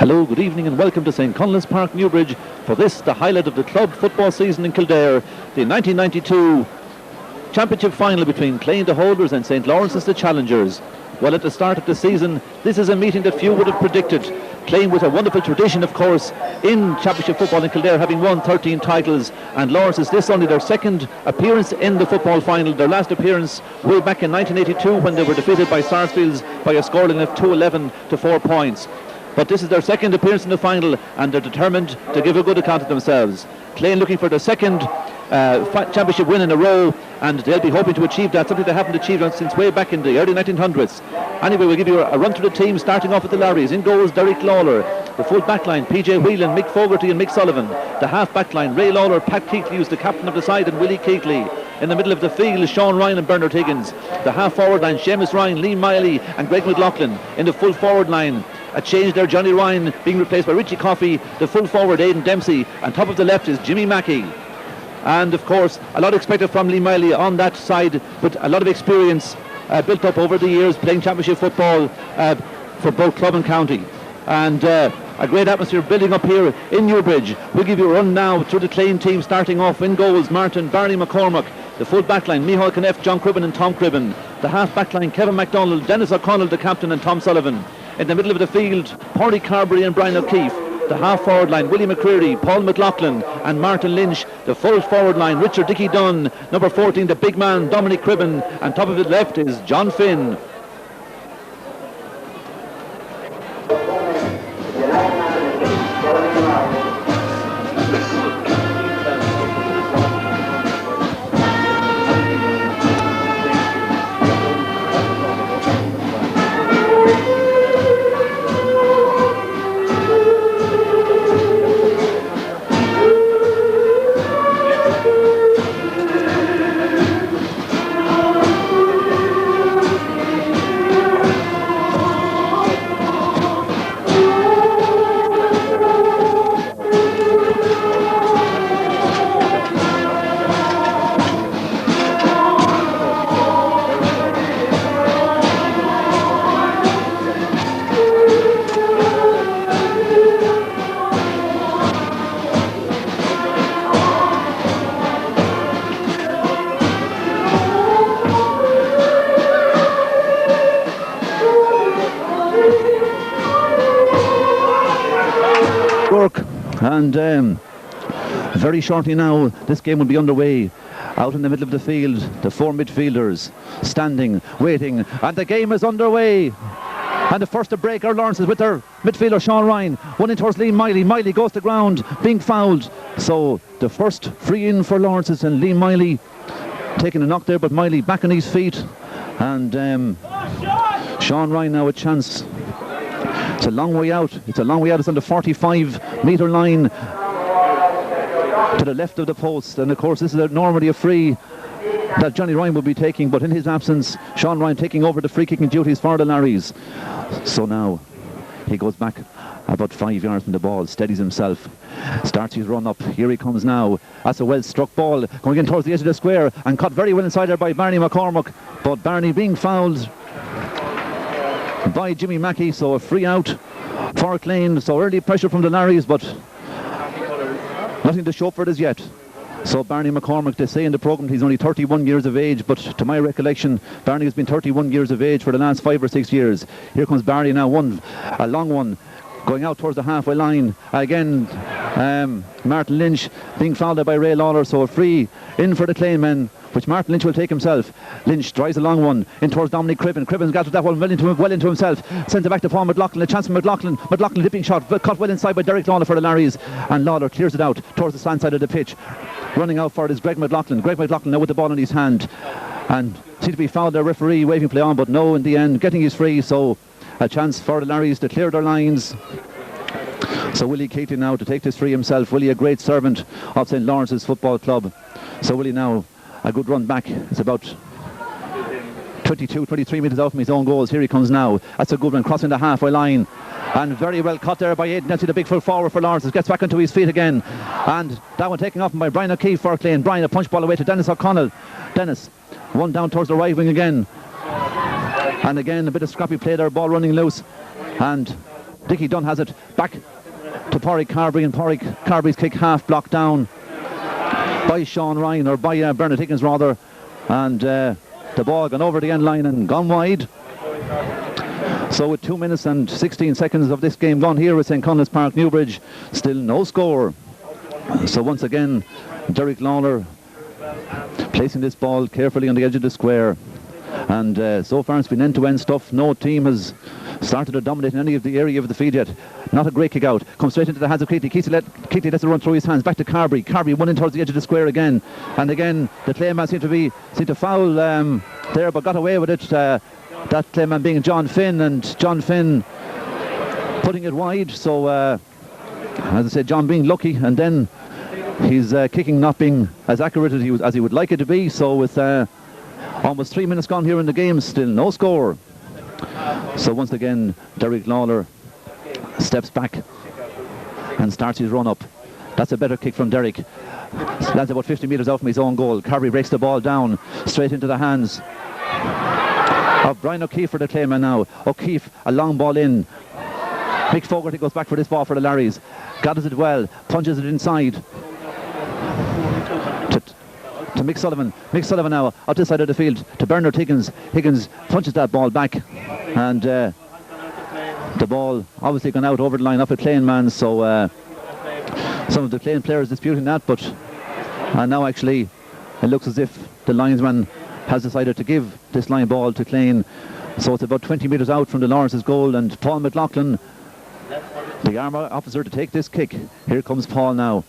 Hello, good evening and welcome to St. Conleth's Park, Newbridge for this, the highlight of the club football season in Kildare, the 1992 championship final between Clane the holders and St. Lawrence's the challengers. Well, at the start of the season, this is a meeting that few would have predicted. Clane with a wonderful tradition, of course, in championship football in Kildare, having won 13 titles, and Lawrence is this only their second appearance in the football final. Their last appearance way back in 1982 when they were defeated by Sarsfields by a scoreline of 2-11 to 4 points. But this is their second appearance in the final, and they're determined to give a good account of themselves. Clane looking for their second championship win in a row, and they'll be hoping to achieve that, something they haven't achieved since way back in the early 1900s. Anyway, we'll give you a run through the team, starting off with the Larrys. In goals, Derek Lawler. The full back line, PJ Whelan, Mick Fogarty and Mick Sullivan. The half back line, Ray Lawler, Pat Keighley, who's the captain of the side, and Willie Keighley. In the middle of the field, Sean Ryan and Bernard Higgins. The half forward line, Seamus Ryan, Lee Miley and Greg McLaughlin. In the full forward line, a change there, Johnny Ryan being replaced by Richie Coffey. The full forward, Aidan Dempsey. And top of the left is Jimmy Mackey. And of course, a lot expected from Lee Miley on that side, but a lot of experience built up over the years playing championship football for both club and county. And a great atmosphere building up here in Newbridge. We'll give you a run now through the Clane team, starting off in goals, Martin, Barney McCormack. The full back line, Micheál Kneff, John Cribben and Tom Cribben. The half back line, Kevin MacDonald, Dennis O'Connell, the captain, and Tom Sullivan. In the middle of the field, Pádraig Carberry and Brian O'Keefe. The half forward line, Willie McCreary, Paul McLaughlin and Martin Lynch. The full forward line, Richard Dickey Dunn. Number 14, the big man, Dominic Cribben. And top of the left is John Finn. And very shortly now, this game will be underway. Out in the middle of the field, the four midfielders standing, waiting, and the game is underway. And the first to break are Lawrence with their midfielder Sean Ryan. One in towards Lee Miley. Miley goes to ground, being fouled. So the first free in for Lawrence, and Lee Miley taking a knock there, but Miley back on his feet. And Sean Ryan now a chance. It's a long way out. It's on the 45-metre line to the left of the post. And of course, this is normally a free that Johnny Ryan will be taking, but in his absence, Sean Ryan taking over the free kicking duties for the Larrys. So now he goes back about 5 yards from the ball, steadies himself, starts his run up. Here he comes now. That's a well struck ball going in towards the edge of the square and caught very well inside there by Barney McCormack, but Barney being fouled by Jimmy Mackey, so a free out for Clane. So early pressure from the Larrys, but nothing to show for it as yet. So Barney McCormack, they say in the programme he's only 31 years of age, but to my recollection, Barney has been 31 years of age for the last 5 or 6 years. Here comes Barney now, a long one, going out towards the halfway line. Again, Martin Lynch being fouled by Ray Lawler, so a free in for the Clane men, which Martin Lynch will take himself. Lynch drives a long one in towards Dominic Cribben. Cribben's got that one well into himself. Sent it back to Paul McLaughlin. A chance for McLaughlin. McLaughlin dipping shot, cut well inside by Derek Lawler for the Larrys. And Lawler clears it out towards the slant side of the pitch. Running out for it is Greg McLaughlin. Greg McLaughlin now with the ball in his hand. And seems to be fouled, the referee waving play on, but no, in the end, getting his free. So a chance for the Larrys to clear their lines. So Willie Keighley now to take this free himself. Willie, a great servant of St. Lawrence's Football Club. So Willie now a good run back. It's about 23 metres out from his own goals. Here he comes now. That's a good one, crossing the halfway line. And very well cut there by Aidan Dempsey, the big full forward for Lawrence. Gets back onto his feet again. And that one taken off by Brian O'Keefe for Clane. Brian, a punch ball away to Dennis O'Connell. Dennis, one down towards the right wing again. And again, a bit of scrappy play there, ball running loose. And Dickie Dunn has it back to Pádraig Carbery, and Pádraig Carbery's kick half blocked down by Sean Ryan, or by Bernard Higgins rather, and the ball gone over the end line and gone wide. So with 2 minutes and 16 seconds of this game gone here at St. Conleth's Park, Newbridge, still no score. So once again, Derek Lawler placing this ball carefully on the edge of the square, and so far it's been end-to-end stuff. No team has started to dominate in any of the area of the field yet. Not a great kick out. Comes straight into the hands of Keatley. Keatley lets it run through his hands. Back to Carbery. Carbery won in towards the edge of the square again. And again, the Clayman seemed to foul there, but got away with it. That Clayman being John Finn, and John Finn putting it wide. So, as I said, John being lucky, and then his kicking not being as accurate as he would like it to be. So with almost 3 minutes gone here in the game, still no score. So once again, Derek Lawler steps back and starts his run up. That's a better kick from Derek. Lands about 50 metres out from his own goal. Carbery breaks the ball down straight into the hands of Brian O'Keefe for the Clayman now. O'Keefe, a long ball in. Mick Fogarty goes back for this ball for the Larrys. Gathers it well, punches it inside to Mick Sullivan. Mick Sullivan now up this side of the field to Bernard Higgins. Higgins punches that ball back, and the ball obviously gone out over the line up at Clayman. So some of the Clane players disputing that, but now actually it looks as if the linesman has decided to give this line ball to Clane. So it's about 20 metres out from the Lawrence's goal, and Paul McLaughlin, the arm officer, to take this kick. Here comes Paul now.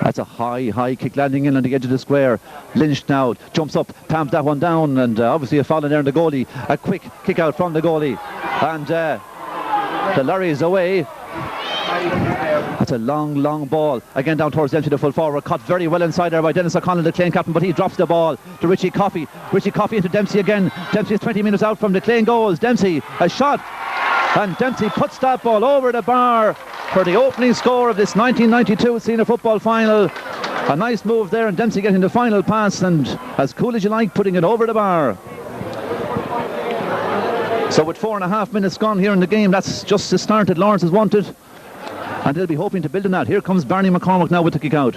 That's a high kick landing in on the edge of the square. Lynch now jumps up, tamps that one down, and obviously a foul in there in the goalie. A quick kick out from the goalie, and the Larry is away. That's a long ball again down towards Dempsey, the full forward, caught very well inside there by Dennis O'Connell, the Clane captain, but he drops the ball to Richie Coffey. Richie Coffey into Dempsey again. Dempsey is 20 metres out from the Clane goals. Dempsey, a shot, and Dempsey puts that ball over the bar for the opening score of this 1992 senior football final. A nice move there, and Dempsey getting the final pass, and as cool as you like, putting it over the bar. So with 4.5 minutes gone here in the game, that's just the start that Lawrence has wanted, and they'll be hoping to build on that. Here comes Barney McCormick now with the kick out.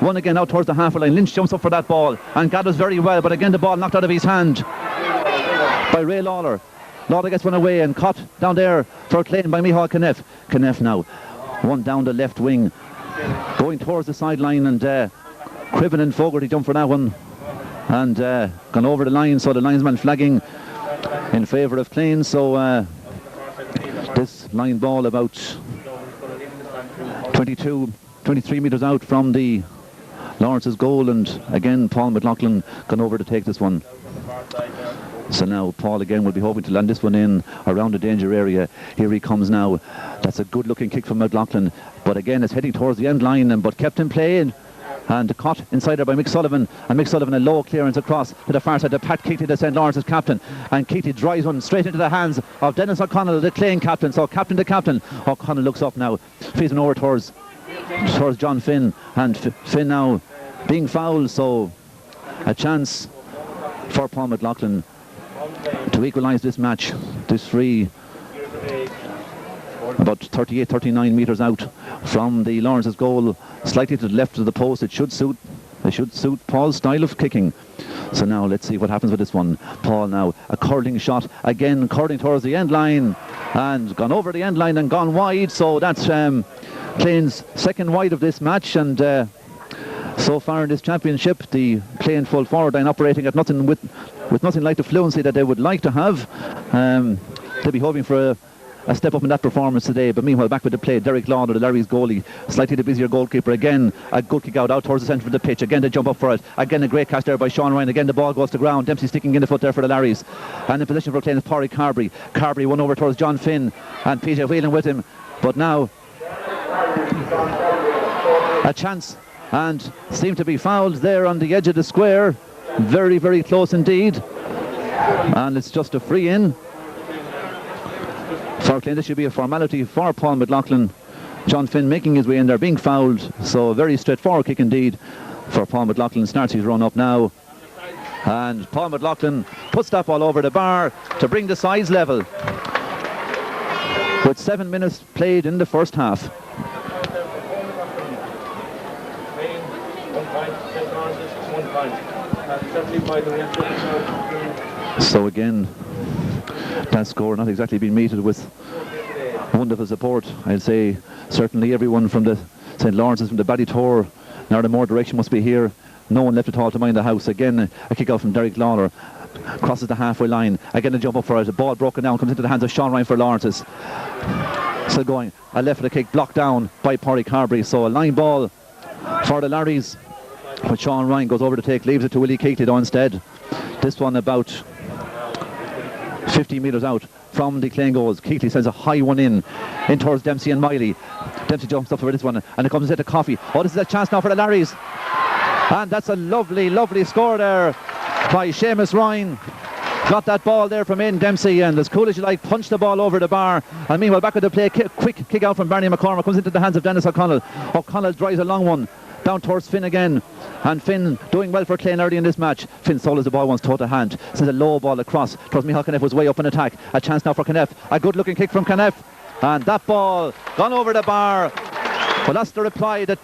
One again out towards the half line. Lynch jumps up for that ball and gathers very well, but again the ball knocked out of his hand by Ray Lawler. Lawler gets one away and caught down there for Clane by Micheál Kenneth. Kenneth now, one down the left wing, going towards the sideline, and Criven and Fogarty jump for that one, and gone over the line, so the linesman flagging in favour of Clane. So this line ball about 23 metres out from the Lawrence's goal, and again Paul McLaughlin gone over to take this one. So now Paul again will be hoping to land this one in around the danger area. Here he comes now. That's a good looking kick from McLaughlin, but again it's heading towards the end line, but kept in play, and caught inside there by Mick Sullivan, and Mick Sullivan a low clearance across to the far side to Pat Keatley, the St. Lawrence's captain, and Keatley drives one straight into the hands of Dennis O'Connell, the Clane captain. So captain to captain, O'Connell looks up now, feeds over towards John Finn, and Finn now being fouled, so a chance for Paul McLaughlin to equalise this match. This free about 38-39 metres out from the Lawrence's goal, slightly to the left of the post. It should suit Paul's style of kicking. So now let's see what happens with this one. Paul now, a curling shot, again curling towards the end line, and gone over the end line and gone wide. So that's Clane's second wide of this match, and so far in this championship, the Clane full forward line operating at nothing with nothing like the fluency that they would like to have. They'll be hoping for a step up in that performance today, but meanwhile back with the play, Derek Lawler, the Larry's goalie, slightly the busier goalkeeper. Again a good kick out towards the centre of the pitch, again they jump up for it, again a great catch there by Sean Ryan, again the ball goes to ground. Dempsey sticking in the foot there for the Larrys, and in position for Clane is Pádraig Carbery. Carbery won over towards John Finn, and PJ Whelan with him, but now a chance, and seemed to be fouled there on the edge of the square, very close indeed, and it's just a free in for Clane. This should be a formality for Paul McLaughlin. John Finn making his way in there, being fouled, so a very straightforward kick indeed for Paul McLaughlin. Starts his run up now, and Paul McLaughlin puts that ball over the bar to bring the sides level with 7 minutes played in the first half. So again, that score not exactly been meted with wonderful support. I'd say certainly everyone from the St. Lawrence's, from the Ballytor, Narramore direction must be here. No one left at all to mind the house. Again, a kick out from Derek Lawler. Crosses the halfway line. Again, a jump up for it. The ball broken down, comes into the hands of Sean Ryan for Lawrence's. Still going. A left foot kick blocked down by Pádraig Carbery. So a line ball for the Larrys. But Sean Ryan goes over to take, leaves it to Willie Keighley though instead. This one about 50 metres out from the Clane goals. Keighley sends a high one in towards Dempsey and Miley. Dempsey jumps up for this one and it comes into Coffey. Oh, this is a chance now for the Larrys. And that's a lovely, lovely score there by Seamus Ryan. Got that ball there from in Dempsey, and as cool as you like, punched the ball over the bar. And meanwhile, back with the play, quick kick out from Barney McCormack, comes into the hands of Dennis O'Connell. O'Connell drives a long one down towards Finn again, and Finn doing well for Clane early in this match. Finn solos the ball once toe to hand, sends a low ball across towards Micheál Kenneth, was way up in attack. A chance now for Kenneth, a good looking kick from Kenneth, and that ball gone over the bar. Well, that's the reply that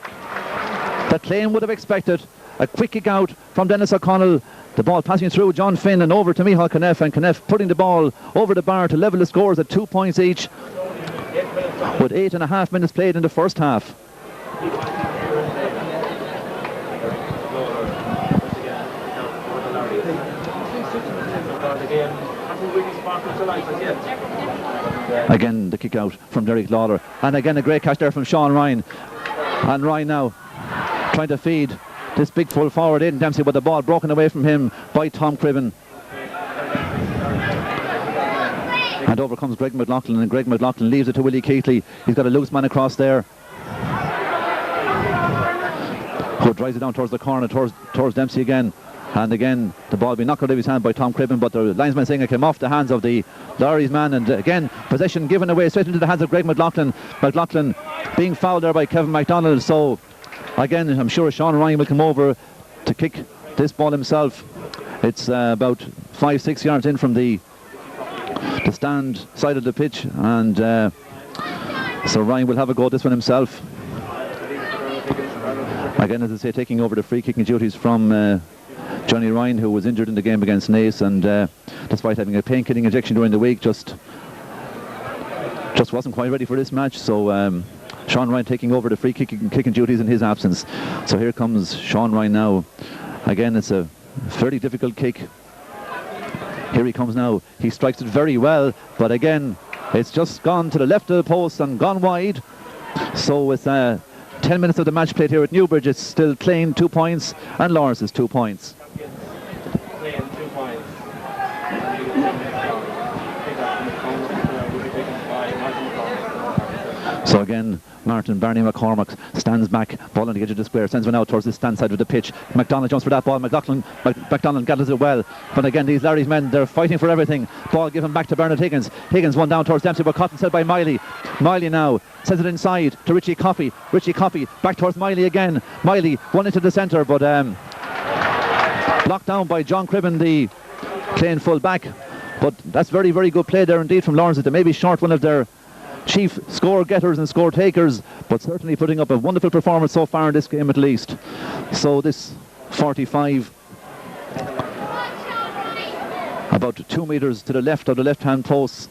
Clane would have expected. A quick kick out from Dennis O'Connell, the ball passing through John Finn and over to Micheál Kenneth, and Kenneth putting the ball over the bar to level the scores at 2 points each, with 8.5 minutes played in the first half. Again, the kick out from Derek Lawler, and again a great catch there from Sean Ryan. And Ryan now trying to feed this big full forward in Dempsey, with the ball broken away from him by Tom Cribben. And over comes Greg McLaughlin, and Greg McLaughlin leaves it to Willie Keighley. He's got a loose man across there, who drives it down towards the corner, towards Dempsey again. And again, the ball being knocked out of his hand by Tom Cribben, but the linesman saying it came off the hands of the Larry's man, and again, possession given away straight into the hands of Greg McLaughlin. McLaughlin being fouled there by Kevin MacDonald. So again, I'm sure Sean Ryan will come over to kick this ball himself. It's about 5-6 yards in from the stand side of the pitch, and so Ryan will have a go at this one himself. Again, as I say, taking over the free kicking duties from Johnny Ryan, who was injured in the game against Naas, and despite having a pain-killing injection during the week, just wasn't quite ready for this match. So Sean Ryan taking over the free kicking duties in his absence. So here comes Sean Ryan now. Again, it's a fairly difficult kick. Here he comes now. He strikes it very well, but again, it's just gone to the left of the post and gone wide. So with 10 minutes of the match played here at Newbridge, it's still Clane 2 points and Lawrence is 2 points. So again, Martin Barney McCormack stands back, ball on the edge of the square, sends one out towards the stand side of the pitch. McDonald jumps for that ball. McDonald gathers it well, but again, these Larry's men, they're fighting for everything. Ball given back to Bernard Higgins. Higgins one down towards Dempsey, but caught instead by Miley. Miley now sends it inside to Richie Coffey. Richie Coffey back towards Miley again. Miley one into the centre, but blocked down by John Cribben, the Clane full back. But that's very, very good play there indeed from Lawrence. They may be short one of their chief score getters and score takers, but certainly putting up a wonderful performance so far in this game at least. So this 45, about 2 metres to the left of the left hand post,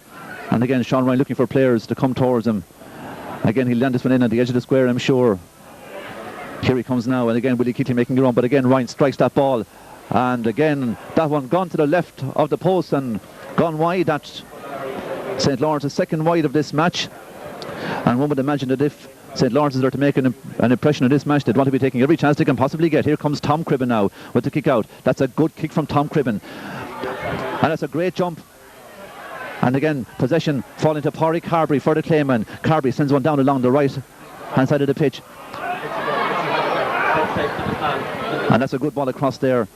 and again Sean Ryan looking for players to come towards him. Again, he'll land this one in at the edge of the square, I'm sure. Here he comes now, and again Willie Keighley making a run, but again Ryan strikes that ball, and again that one gone to the left of the post and gone wide. That's St. Lawrence's second wide of this match, and one would imagine that if St. Lawrence's are to make an impression of this match, they'd want to be taking every chance they can possibly get. Here comes Tom Cribben now with the kick out. That's a good kick from Tom Cribben, and that's a great jump. And again, possession falling to Pádraig Carbery for the Clayman. Carbery sends one down along the right hand side of the pitch, and that's a good ball across there,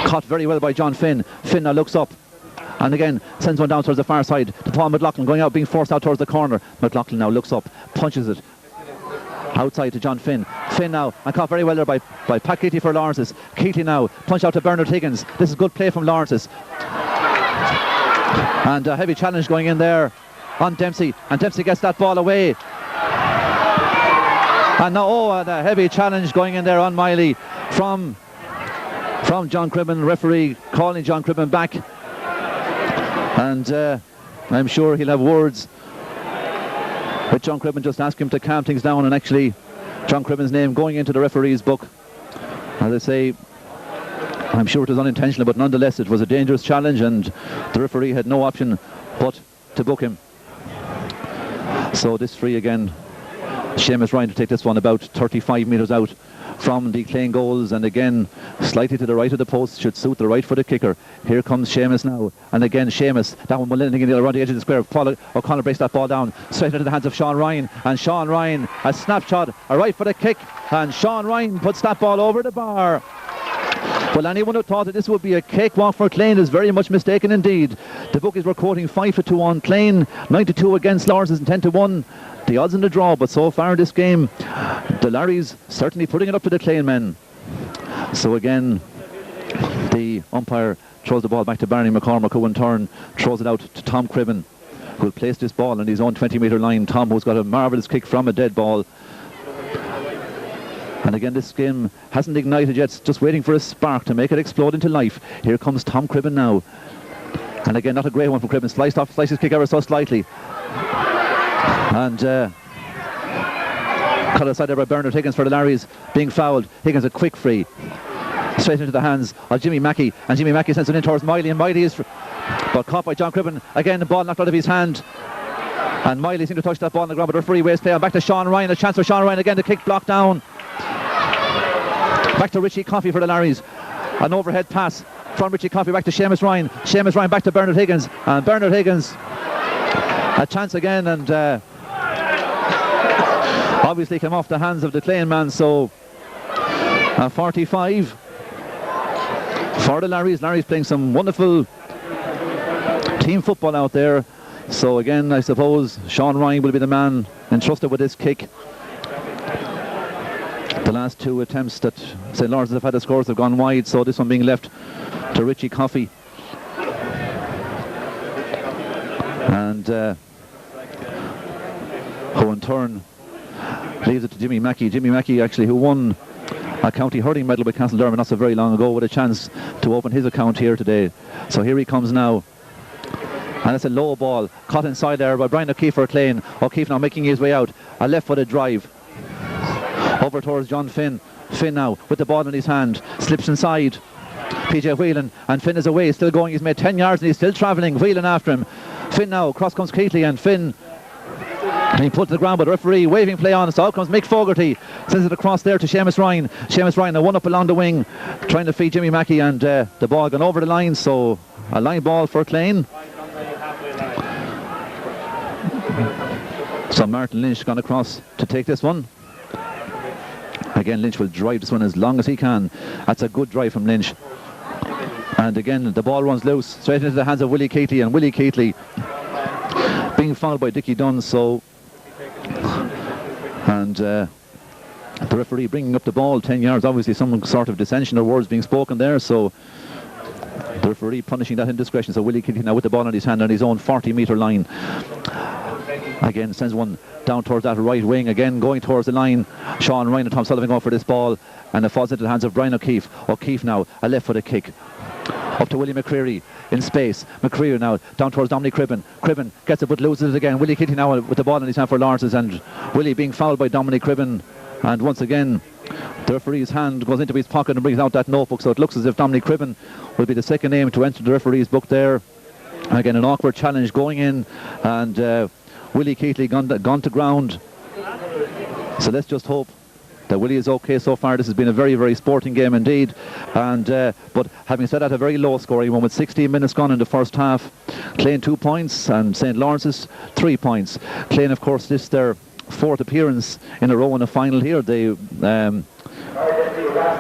caught very well by John Finn. Finn now looks up and again sends one down towards the far side to Paul McLaughlin, going out, being forced out towards the corner. McLaughlin now looks up, punches it outside to John Finn. Finn now, and caught very well there by Pat Keighley for Lawrence's. Keighley now, punch out to Bernard Higgins. This is good play from Lawrence's. And a heavy challenge going in there on Dempsey, and Dempsey gets that ball away. And now, a heavy challenge going in there on Miley from John Cribben, referee calling John Cribben back. And I'm sure he'll have words with John Cribben, just ask him to calm things down, and actually John Cribben's name going into the referee's book. As I say, I'm sure it was unintentional, but nonetheless it was a dangerous challenge, and the referee had no option but to book him. So this free again, Seamus Ryan to take this one about 35 metres out from the Clane goals, and again slightly to the right of the post, should suit the right-footed kicker. Here comes Seamus now, and again Seamus, that one landing in the around the edge of the square. Paul O'Connor breaks that ball down straight into the hands of Sean Ryan, and Sean Ryan, a snapshot, a right-footed kick, and Sean Ryan puts that ball over the bar. Well, anyone who thought that this would be a cakewalk for Clane is very much mistaken indeed. The bookies were quoting 5-2 on Clane, 9-2 against Lawrence, and 10-1 the odds in the draw. But so far in this game, the Larrys certainly putting it up to the Clane men. So again, the umpire throws the ball back to Barney McCormack, who in turn throws it out to Tom Cribben, who will place this ball on his own 20-metre line. Tom, who's got a marvellous kick from a dead ball. And again, this game hasn't ignited yet, just waiting for a spark to make it explode into life. Here comes Tom Cribben now. And again, not a great one from Cribben. Sliced his kick ever so slightly. And cut aside there by Bernard Higgins for the Larrys, being fouled. Higgins a quick free. Straight into the hands of Jimmy Mackey. And Jimmy Mackey sends it in towards Miley. And Miley is... but caught by John Cribben. Again, the ball knocked out of his hand. And Miley seemed to touch that ball on the ground, but the referee waste play. And back to Sean Ryan. A chance for Sean Ryan again. The kick blocked down. Back to Richie Coffey for the Larrys. An overhead pass from Richie Coffey back to Seamus Ryan. Seamus Ryan back to Bernard Higgins. And Bernard Higgins, a chance again, and obviously came off the hands of the Clane man. So 45 for the Larrys. Larrys playing some wonderful team football out there. So again, I suppose Sean Ryan will be the man entrusted with this kick. The last two attempts that St. Lawrence have had, the scores have gone wide, so this one being left to Richie Coffey. And who in turn leaves it to Jimmy Mackey. Jimmy Mackey, actually, who won a county hurling medal with Castledermot not so very long ago, with a chance to open his account here today. So here he comes now. And it's a low ball, caught inside there by Brian O'Keefe for Clane. O'Keefe now making his way out. A left-footed drive over towards John Finn. Finn now with the ball in his hand, slips inside PJ Whelan, and Finn is away, still going. He's made 10 yards and he's still travelling. Whelan after him. Finn now, cross comes Keatley, and Finn being put to the ground, but the referee waving play on. So out comes Mick Fogarty, sends it across there to Seamus Ryan. Seamus Ryan, a one up along the wing, trying to feed Jimmy Mackey, and the ball gone over the line. So a line ball for Clane. So Martin Lynch gone across to take this one. Again, Lynch will drive this one as long as he can. That's a good drive from Lynch. And again, the ball runs loose straight into the hands of Willie Keatley, and Willie Keatley being fouled by Dickie Dunn. So, and the referee bringing up the ball 10 yards. Obviously some sort of dissension or words being spoken there, so the referee punishing that indiscretion. So Willie Keatley now with the ball in his hand on his own 40-metre line. Again, sends one down towards that right wing, again going towards the line. Sean Ryan and Tom Sullivan going for this ball, and it falls into the hands of Brian O'Keefe. O'Keefe now, a left-footed kick up to Willie McCreary in space. McCreary now down towards Dominic Cribben. Cribben gets it but loses it again. Willie Keatley now with the ball in his hand for Lawrence's, and Willie being fouled by Dominic Cribben. And once again, the referee's hand goes into his pocket and brings out that notebook, so it looks as if Dominic Cribben will be the second name to enter the referee's book there. Again, an awkward challenge going in, and Willie Keatley gone to ground. So let's just hope that Willie is okay so far. This has been a very, very sporting game indeed. And but having said that, a very low scoring one with 16 minutes gone in the first half. Clane 2 points and St. Lawrence's 3 points. Clane, of course, this is their fourth appearance in a row in a final here. They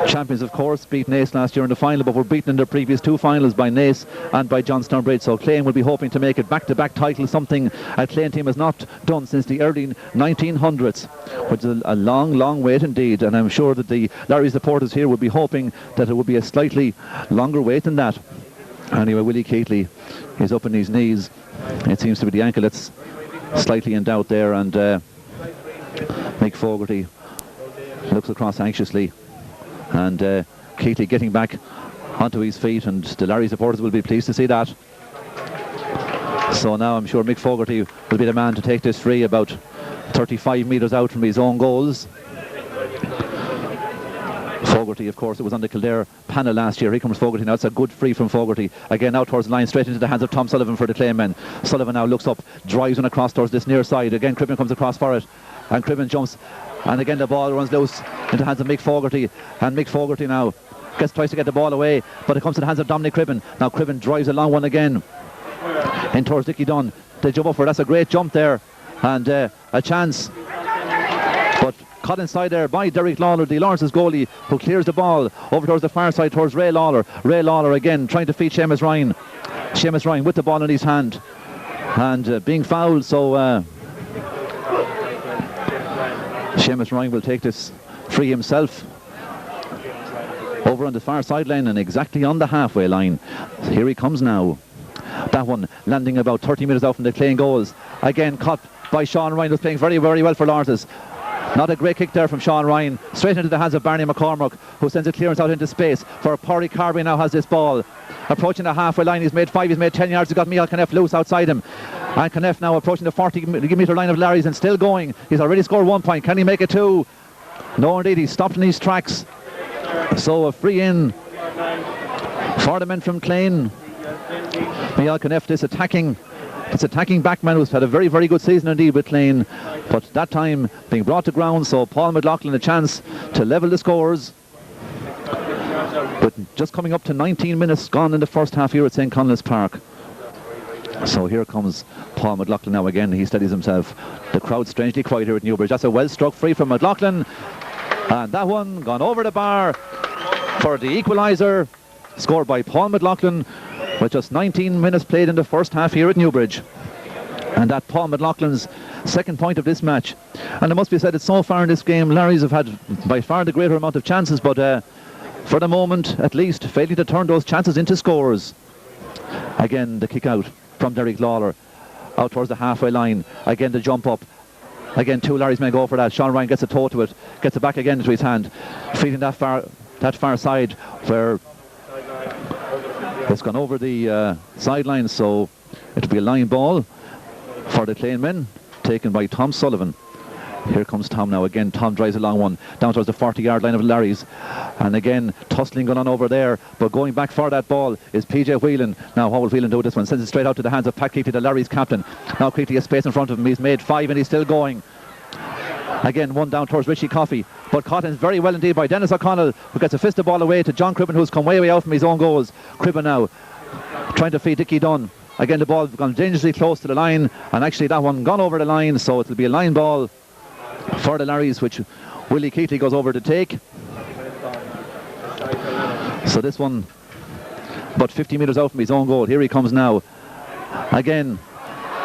champions, of course, beat Naas last year in the final, but were beaten in their previous two finals by Naas and by Johnstown Bridge. So Clane will be hoping to make it back-to-back title, something a Clane team has not done since the early 1900s, which is a long, long wait indeed. And I'm sure that the Larry supporters here would be hoping that it would be a slightly longer wait than that. Anyway, Willie Keatley is up on his knees. It seems to be the ankle that's slightly in doubt there, and Mick Fogarty looks across anxiously, and Keighley getting back onto his feet, and the Larry supporters will be pleased to see that. So now I'm sure Mick Fogarty will be the man to take this free about 35 metres out from his own goals. Fogarty, of course, it was on the Kildare panel last year. Here comes Fogarty now. It's a good free from Fogarty. Again, out towards the line, straight into the hands of Tom Sullivan for the Clay men. Sullivan now looks up, drives one across towards this near side. Again, Cribben comes across for it, and Cribben jumps, and again the ball runs loose into the hands of Mick Fogarty, and Mick Fogarty now tries to get the ball away, but it comes to the hands of Dominic Cribben. Now Cribben drives a long one again in towards Dickie Dunn. They jump up for it. That's a great jump there, and a chance, but caught inside there by Derek Lawler, the Lawrence's goalie, who clears the ball over towards the far side towards Ray Lawler. Ray Lawler again trying to feed Seamus Ryan. Seamus Ryan with the ball in his hand and being fouled, so Seamus Ryan will take this free himself over on the far sideline and exactly on the halfway line. Here he comes now. That one landing about 30 metres out from the Clane goals. Again caught by Sean Ryan, who's playing very, very well for Lawrence. Not a great kick there from Sean Ryan. Straight into the hands of Barney McCormack, who sends a clearance out into space for Pádraig Carby. Now has this ball. Approaching the halfway line. He's made 5, he's made 10 yards. He's got Michael Kneff loose outside him. And Kneff now approaching the 40-metre line of Larry's and still going. He's already scored 1 point. Can he make it 2? No, indeed. He's stopped in his tracks. So a free in for the men from Clane. Michael Kneff, this attacking backman who's had a very, very good season indeed with Clane, but that time being brought to ground. So Paul McLaughlin a chance to level the scores, but just coming up to 19 minutes gone in the first half here at St. Conleth's Park. So here comes Paul McLaughlin now again. He steadies himself. The crowd strangely quiet here at Newbridge. That's a well struck free from McLaughlin, and that one gone over the bar for the equaliser, scored by Paul McLaughlin with just 19 minutes played in the first half here at Newbridge. And that Paul McLaughlin's second point of this match. And it must be said that so far in this game Larry's have had by far the greater amount of chances, but for the moment at least failing to turn those chances into scores. Again the kick out from Derek Lawler out towards the halfway line. Again the jump up. Again 2 Larry's men go for that. Sean Ryan gets a toe to it, gets it back again into his hand, feeding that far side where it's gone over the sideline, so it'll be a line ball for the Clane men, taken by Tom Sullivan. Here comes Tom now again. Tom drives a long one down towards the 40-yard line of Larry's, and again tussling going on over there, but going back for that ball is PJ Whelan. Now what will Whelan do with this one? Sends it straight out to the hands of Pat Keighley, the Larry's captain. Now Keighley has space in front of him. He's made 5 and he's still going. Again one down towards Richie Coffey, but caught in very well indeed by Dennis O'Connell, who gets a fist of ball away to John Cribben, who's come way out from his own goals. Cribben now trying to feed Dickie Dunn. Again the ball gone dangerously close to the line, and actually that one gone over the line, so it'll be a line ball for the Larrys, which Willie Keighley goes over to take. So this one about 50 metres out from his own goal. Here he comes now. Again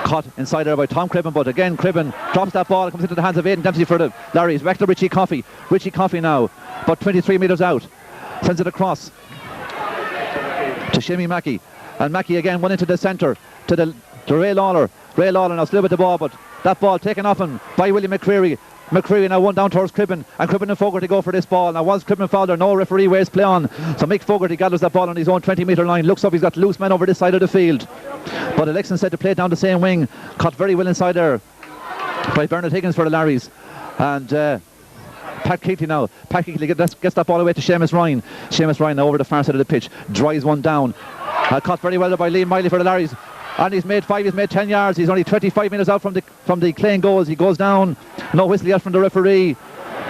caught inside there by Tom Cribben, but again Cribben drops that ball. It comes into the hands of Aidan Dempsey for the Larrys. Back to Richie Coffey. Richie Coffey now about 23 metres out, sends it across to Shimmy Mackey, and Mackey again went into the centre to Ray Lawler. Ray Lawler now still with the ball, but that ball taken off him by William McCreary. McCreary now one down towards Cribben, and Cribben and Fogarty go for this ball. Now was Cribben fouled there? No, referee waves play on. So Mick Fogarty gathers that ball on his own 20-metre line, looks up, he's got loose men over this side of the field, but Alexon said to play it down the same wing. Caught very well inside there by Bernard Higgins for the Larrys, and Pat Keighley now. Pat Keighley gets that ball away to Seamus Ryan. Seamus Ryan now over the far side of the pitch, drives one down, caught very well there by Liam Miley for the Larrys. And he's made 5, he's made 10 yards. He's only 25 metres out from the Clane goals. He goes down. No whistle yet from the referee.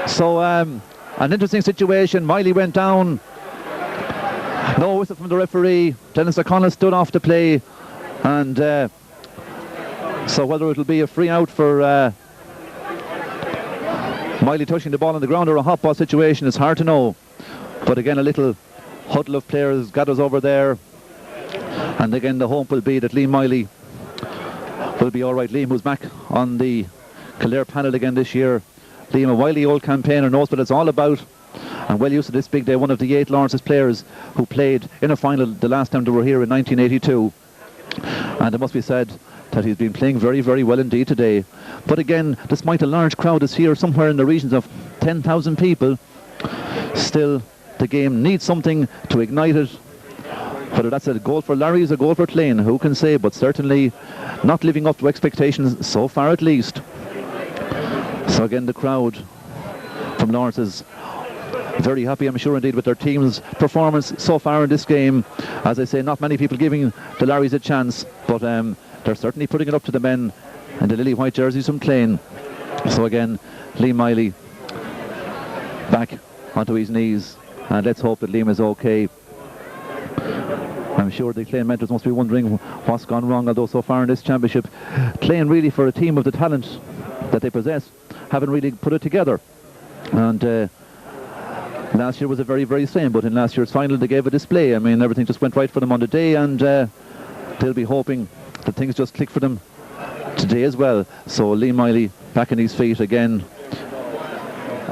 So an interesting situation. Miley went down. No whistle from the referee. Dennis O'Connell stood off the play. And so whether it'll be a free out for Miley touching the ball on the ground or a hot ball situation is hard to know. But again, a little huddle of players gathers over there. And again the hope will be that Liam Miley will be alright. Liam, who's back on the Kildare panel again this year. Liam, a wily old campaigner, knows what it's all about and well used to this big day. One of the 8 Lawrence's players who played in a final the last time they were here in 1982. And it must be said that he's been playing very, very well indeed today. But again, despite a large crowd is here, somewhere in the regions of 10,000 people, still the game needs something to ignite it. Whether that's a goal for Larry's or a goal for Clane, who can say, but certainly not living up to expectations so far at least. So again, the crowd from Lawrence is very happy, I'm sure indeed, with their team's performance so far in this game. As I say, not many people giving the Larrys a chance, but they're certainly putting it up to the men in the lily white jerseys from Clane. So again, Liam Miley back onto his knees, and let's hope that Liam is okay. I'm sure the Clane mentors must be wondering what's gone wrong, although so far in this championship, Clane really, for a team of the talent that they possess, haven't really put it together. And last year was a very, very same, but in last year's final they gave a display. I mean, everything just went right for them on the day, and they'll be hoping that things just click for them today as well. So Liam Miley back on his feet again.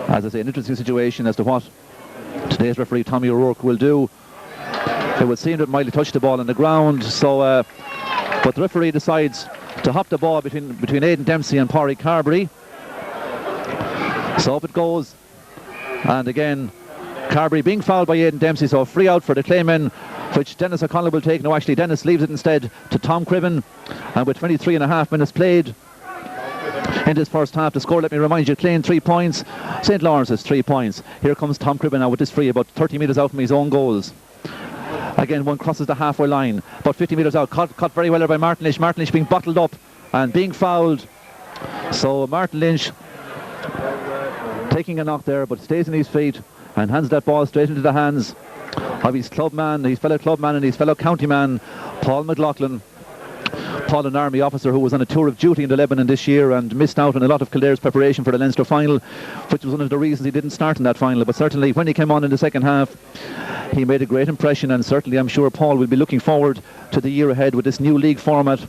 As I say, an interesting situation as to what today's referee Tommy O'Rourke will do. It would seem that Miley touched the ball on the ground, so but the referee decides to hop the ball between Aidan Dempsey and Pádraig Carbery. So up it goes, and again Carbery being fouled by Aidan Dempsey, so free out for the Claymen, which Dennis O'Connell will take. No, actually Dennis leaves it instead to Tom Criven, and with 23.5 minutes played in this first half, the score, let me remind you, Clane 3 points, St. Lawrence's 3 points. Here comes Tom Criven now with this free, about 30 metres out from his own goals. Again, one crosses the halfway line, about 50 metres out, caught very well there by Martin Lynch. Martin Lynch being bottled up and being fouled. So Martin Lynch taking a knock there, but stays on his feet and hands that ball straight into the hands of his clubman, his fellow clubman and his fellow county man, Paul McLaughlin. Paul, an army officer who was on a tour of duty in the Lebanon this year and missed out on a lot of Kildare's preparation for the Leinster final, which was one of the reasons he didn't start in that final. But certainly when he came on in the second half, he made a great impression, and certainly I'm sure Paul will be looking forward to the year ahead with this new league format.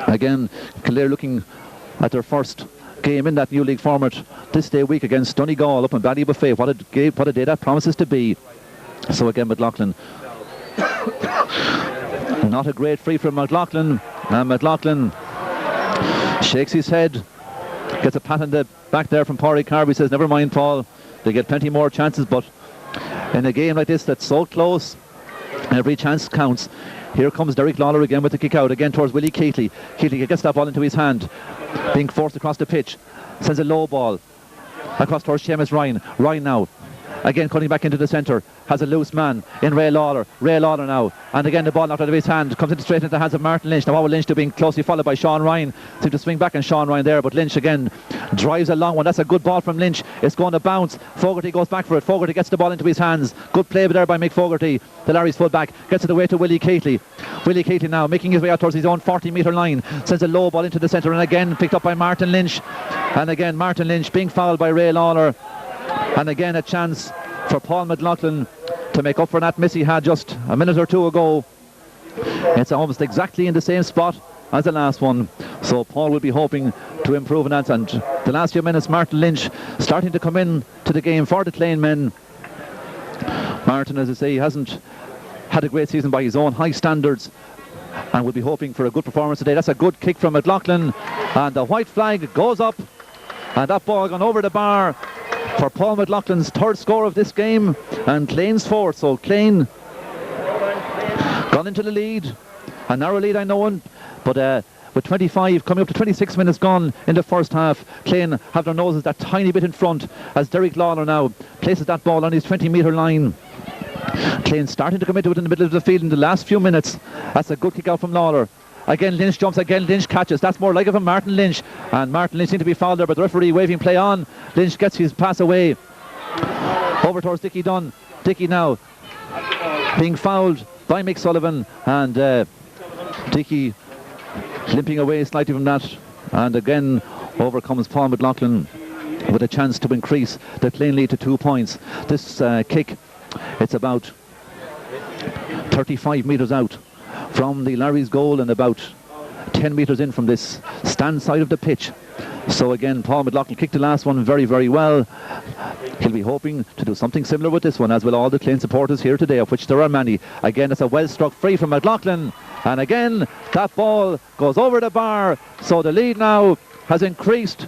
Again, Kildare looking at their first game in that new league format this day week against Donegal up in Ballybuffet. What a day that promises to be. So again, McLaughlin. Not a great free from McLaughlin, and McLaughlin shakes his head, gets a pat on the back there from Pádraig Carbery. Says, never mind, Paul, they get plenty more chances, but in a game like this that's so close, every chance counts. Here comes Derek Lawler again with the kick out, again towards Willie Keatley. Keatley gets that ball into his hand, being forced across the pitch, sends a low ball across towards Seamus Ryan. Ryan now again cutting back into the centre, has a loose man in Ray Lawler now, and again the ball knocked out of his hand, comes straight into the hands of Martin Lynch. Now what will Lynch do, being closely followed by Sean Ryan? Seems to swing back, and Sean Ryan there, but Lynch again drives a long one. That's a good ball from Lynch. It's going to bounce. Fogarty goes back for it. Fogarty gets the ball into his hands. Good play there by Mick Fogarty, the Larry's full back. Gets it away to Willie Keatley. Willie Keatley now making his way out towards his own 40-metre line, sends a low ball into the centre, and again picked up by Martin Lynch, and again Martin Lynch being fouled by Ray Lawler, and again a chance for Paul McLaughlin to make up for that miss he had just a minute or two ago. It's almost exactly in the same spot as the last one, so Paul will be hoping to improve on that. And the last few minutes, Martin Lynch starting to come in to the game for the Clane men. Martin, as I say, he hasn't had a great season by his own high standards, and will be hoping for a good performance today. That's a good kick from McLaughlin, and the white flag goes up, and that ball gone over the bar for Paul McLaughlin's third score of this game, and Clane's fourth. So Clane gone into the lead, a narrow lead I know, but with 25 coming up to 26 minutes gone in the first half, Clane have their noses that tiny bit in front as Derek Lawler now places that ball on his 20-metre line. Clane starting to come into it in the middle of the field in the last few minutes. That's a good kick out from Lawler. Again Lynch jumps, again Lynch catches. That's more like it from Martin Lynch, and Martin Lynch seemed to be fouled there, but the referee waving play on. Lynch gets his pass away over towards Dickie Dunn. Dickie now being fouled by Mick Sullivan, and Dickie limping away slightly from that, and again over comes Paul McLaughlin with a chance to increase the Clane lead to 2 points. This kick, it's about 35 metres out from the Larry's goal and about 10 metres in from this stand side of the pitch. So again, Paul McLaughlin kicked the last one very, very well. He'll be hoping to do something similar with this one, as will all the Clane supporters here today, of which there are many. Again, it's a well struck free from McLaughlin, And again, that ball goes over the bar. So the lead now has increased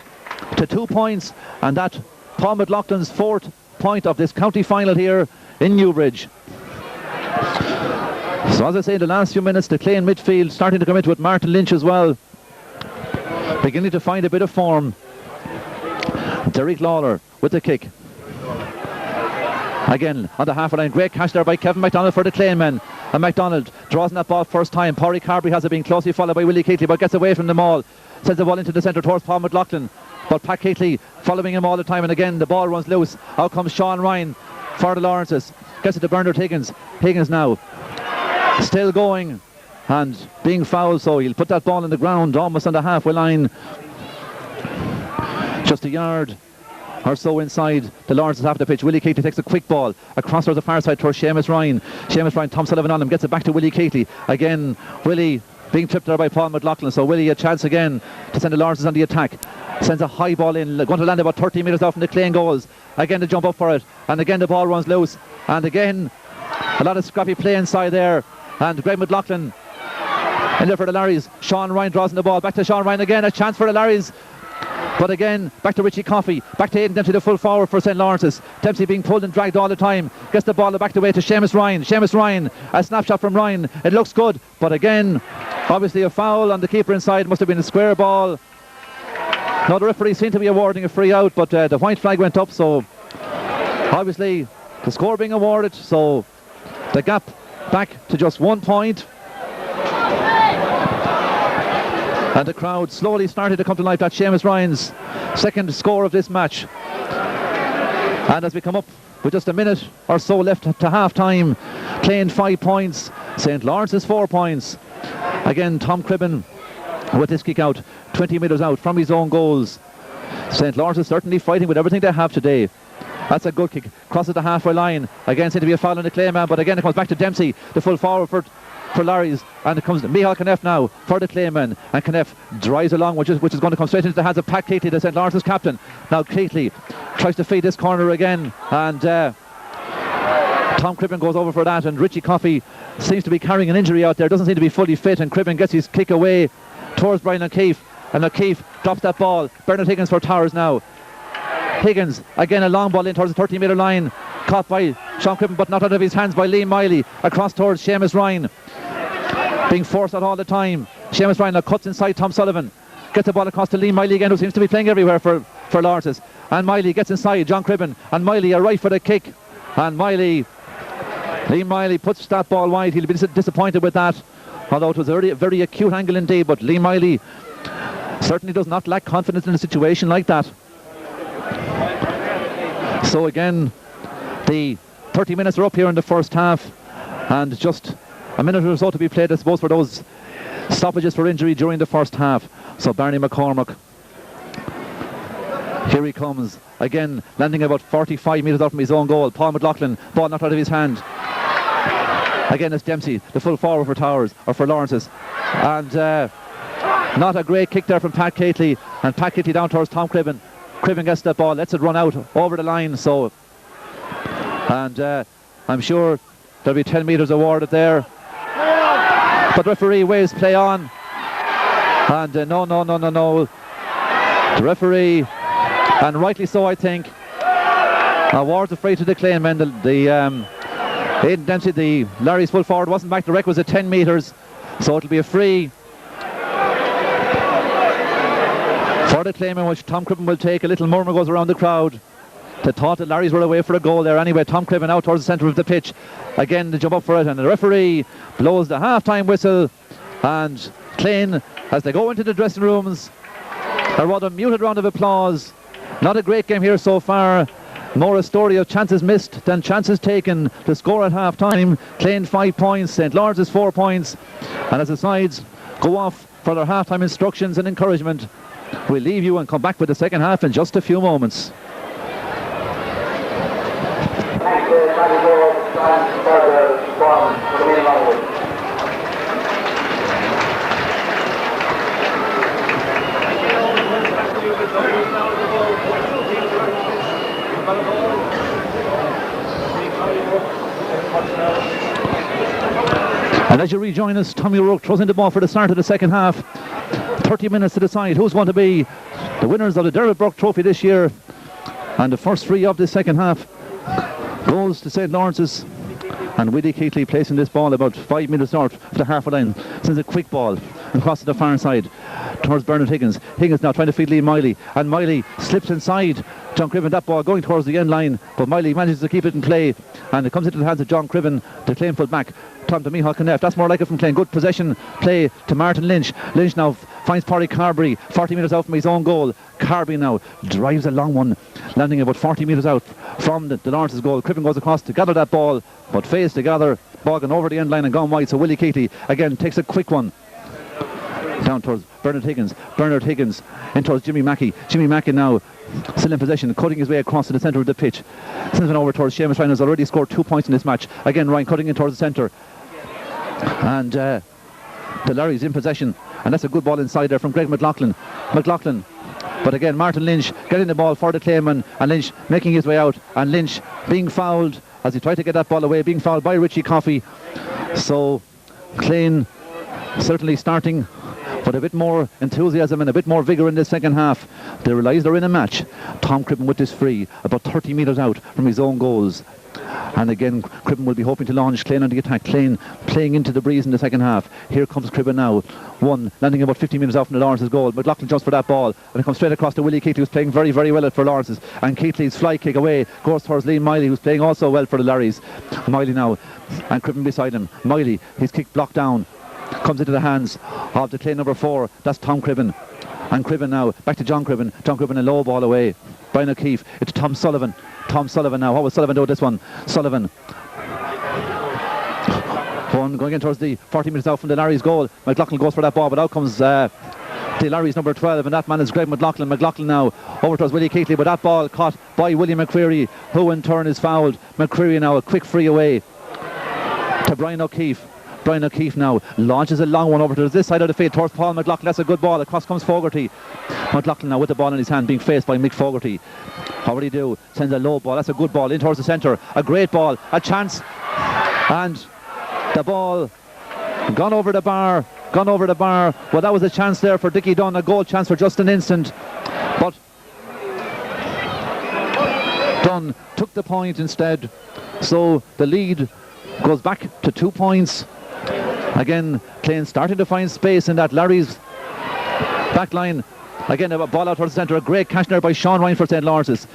to 2 points. And that Paul McLaughlin's 4th point of this county final here in Newbridge. So as I say, in the last few minutes, the Clane midfield starting to come into it. Martin Lynch as well, beginning to find a bit of form. Derek Lawler with the kick. Again, on the half-a line, great catch there by Kevin MacDonald for the Clane men. And MacDonald draws in that ball first time. Pádraig Carberry has it, being closely followed by Willie Keatley, but gets away from them all. Sends the ball into the centre towards Paul McLaughlin. But Pat Keatley following him all the time, and again the ball runs loose. Out comes Sean Ryan for the Lawrences. Gets it to Bernard Higgins. Higgins now still going and being fouled, so he'll put that ball in the ground almost on the halfway line. Just a yard or so inside the Lawrences half the pitch. Willie Keatley takes a quick ball across towards the far side towards Seamus Ryan. Seamus Ryan, Tom Sullivan on him, gets it back to Willie Keatley. Again, Willie being tripped there by Paul McLaughlin, so Willie a chance again to send the Lawrences on the attack. Sends a high ball in, going to land about 30 metres out from the Clane goals. Again to jump up for it, and again the ball runs loose, and again a lot of scrappy play inside there, and Greg McLaughlin in there for the Larrys. Sean Ryan draws in the ball, back to Sean Ryan again, a chance for the Larrys. But again, back to Richie Coffey, back to Aidan Dempsey, the full forward for St. Lawrence's. Dempsey being pulled and dragged all the time. Gets the ball back away to Seamus Ryan. Seamus Ryan, a snapshot from Ryan. It looks good, but again, obviously a foul on the keeper inside. Must have been a square ball. Now the referee seemed to be awarding a free out, but the white flag went up, so obviously the score being awarded, so the gap back to just 1 point. And the crowd slowly started to come to life. That's Seamus Ryan's second score of this match. And as we come up with just a minute or so left to half time, Clane 5 points, St. Lawrence's 4 points. Again, Tom Cribben with his kick out, 20 metres out from his own goals. St. Lawrence is certainly fighting with everything they have today. That's a good kick, crosses the halfway line. Again, seemed to be a foul on the Clane man, but again it comes back to Dempsey, the full forward for Larry's, and it comes to Micheál Kneff now for the Clane men, and Kneff drives along, which is going to come straight into the hands of Pat Keatley, the St. Lawrence's captain. Now Keatley tries to feed this corner again, and Tom Cribben goes over for that, and Richie Coffey seems to be carrying an injury out there, doesn't seem to be fully fit, and Cribben gets his kick away towards Brian O'Keefe, and O'Keefe drops that ball. Bernard Higgins for Towers now. Higgins, again a long ball in towards the 30 metre line, caught by Sean Cribben but not out of his hands by Liam Miley, across towards Seamus Ryan, being forced out all the time. Seamus Ryan now cuts inside Tom Sullivan, gets the ball across to Liam Miley again, who seems to be playing everywhere for Lawrence's, and Miley gets inside John Cribben, and Miley a right for the kick, and Liam Miley puts that ball wide. He'll be disappointed with that, although it was a very acute angle indeed, but Liam Miley certainly does not lack confidence in a situation like that. So again, the 30 minutes are up here in the first half, and just a minute or so to be played, I suppose, for those stoppages for injury during the first half. So Barney McCormack, here he comes again, landing about 45 metres out from his own goal. Paul McLaughlin, ball knocked out of his hand. Again it's Dempsey, the full forward for Towers, or for Lawrence's, and not a great kick there from Pat Keatley, and Pat Keatley down towards Tom Cribben. Cribben gets that ball, lets it run out over the line, so, and I'm sure there'll be 10 metres awarded there, but the referee waves play on, and no, the referee, and rightly so I think, awards a free to the Clane men. The Aidan Dempsey, the Larry's full forward, wasn't back the requisite 10 metres, so it'll be a free for the Clane men, which Tom Cribben will take. A little murmur goes around the crowd. They thought that Larry's were away for a goal there. Anyway, Tom Cribben out towards the centre of the pitch. Again, to jump up for it, and the referee blows the half-time whistle, and Clane, as they go into the dressing rooms, a rather muted round of applause. Not a great game here so far. More a story of chances missed than chances taken. The score at half-time, Clane 5 points, St. Lawrence's 4 points, and as the sides go off for their half-time instructions and encouragement, we'll leave you and come back with the second half in just a few moments. And as you rejoin us, Tommy O'Rourke throws in the ball for the start of the second half. 30 minutes to decide who's going to be the winners of the Dermot Burke Trophy this year. And the first three of the second half goes to St. Lawrence's. And Willie Keatley placing this ball about 5 metres north of the half line. Sends a quick ball across to the far side towards Bernard Higgins. Higgins now trying to feed Liam Miley, and Miley slips inside John Criven. That ball going towards the end line, but Miley manages to keep it in play, and it comes into the hands of John Criven, the Clane full back. Tom to Micheál Conneft. That's more like it from Clane. Good possession play to Martin Lynch. Lynch now finds Pádraig Carberry 40 metres out from his own goal. Carberry now drives a long one, landing about 40 metres out from the Lawrence's goal. Criven goes across to gather that ball, but fails to gather. Ball gone over the end line and gone wide. So Willie Keatley again takes a quick one down towards Bernard Higgins. Bernard Higgins in towards Jimmy Mackey. Jimmy Mackey now still in possession, cutting his way across to the centre of the pitch. Sends it over towards Seamus Ryan, who's already scored 2 points in this match. Again, Ryan cutting in towards the centre. And the Larry's in possession. And that's a good ball inside there from Greg McLaughlin. But again, Martin Lynch getting the ball for the Claymon, and Lynch making his way out. And Lynch being fouled as he tried to get that ball away, being fouled by Richie Coffey. So Clane certainly starting with a bit more enthusiasm and a bit more vigour in the second half. They realise they're in a match. Tom Crippen with this free, about 30 metres out from his own goals. And again, Crippen will be hoping to launch Clane on the attack. Clane playing into the breeze in the second half. Here comes Crippen now. One, landing about 50 metres out from the Lawrence's goal. McLaughlin jumps for that ball, and it comes straight across to Willie Keatley, who's playing very, very well for Lawrence's. And Keatley's fly kick away goes towards Liam Miley, who's playing also well for the Larrys. Miley now, and Crippen beside him. Miley, his kick blocked down, comes into the hands of the Clane number 4. That's Tom Crippen. And Crippen now, back to John Crippen. John Crippen, a low ball away. Brian O'Keefe, it's Tom Sullivan. Tom Sullivan now. What will Sullivan do with this one? Sullivan. One going in towards the 40 metres out from the Larry's goal. McLaughlin goes for that ball, but out comes the Larry's number 12, and that man is Greg McLaughlin. McLaughlin now over towards Willie Keatley, but that ball caught by William McCreary, who in turn is fouled. McCreary now a quick free away to Brian O'Keefe. Brian O'Keefe now launches a long one over to this side of the field towards Paul McLaughlin. That's a good ball. Across comes Fogarty. McLaughlin now with the ball in his hand, being faced by Mick Fogarty. How would he do? Sends a low ball. That's a good ball in towards the centre. A great ball. A chance. And the ball gone over the bar. Well, that was a chance there for Dickie Dunn. A goal chance for just an instant. But Dunn took the point instead. So the lead goes back to 2 points. Again, Clane starting to find space in that Larry's back line. Again, a ball out towards the centre. A great catch there by Sean Ryan for St. Lawrence's.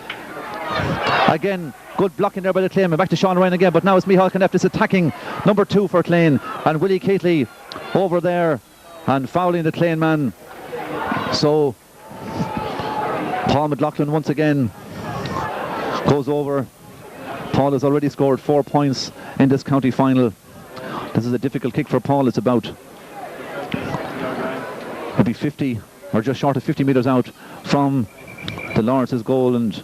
Again, good blocking there by the Clane. Back to Sean Ryan again, but now it's Micheál Conneft is attacking number 2 for Clane. And Willie Keatley over there and fouling the Clane man. So Paul McLaughlin once again goes over. Paul has already scored 4 points in this county final. This is a difficult kick for Paul. It's about maybe 50 or just short of 50 metres out from the Lawrence's goal, and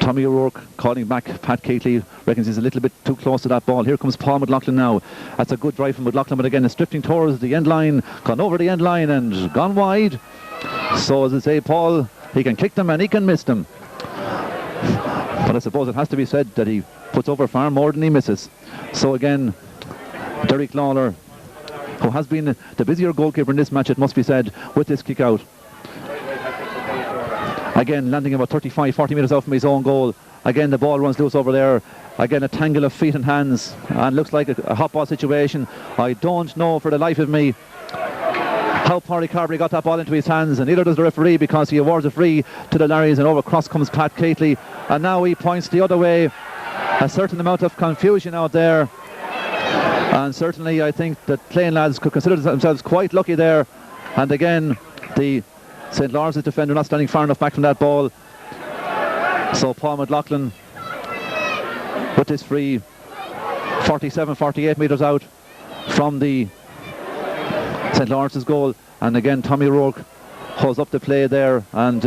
Tommy O'Rourke calling back Pat Keatley, reckons he's a little bit too close to that ball. Here comes Paul McLaughlin now. That's a good drive from McLaughlin, but again it's drifting towards the end line, gone over the end line and gone wide. So as I say, Paul, he can kick them and he can miss them. But I suppose it has to be said that he puts over far more than he misses. So again, Derek Lawler, who has been the busier goalkeeper in this match, it must be said, with this kick out. Again, landing about 35-40 metres out from his own goal. Again, the ball runs loose over there. Again, a tangle of feet and hands, and looks like a hot ball situation. I don't know for the life of me how Pádraig Carberry got that ball into his hands, and neither does the referee, because he awards a free to the Larrys, and over across comes Pat Keatley, and now he points the other way. A certain amount of confusion out there, and certainly I think that Clane lads could consider themselves quite lucky there. And again, the St. Lawrence's defender not standing far enough back from that ball. So Paul McLaughlin with this free, 47-48 metres out from the St. Lawrence's goal. And again, Tommy O'Rourke holds up the play there, and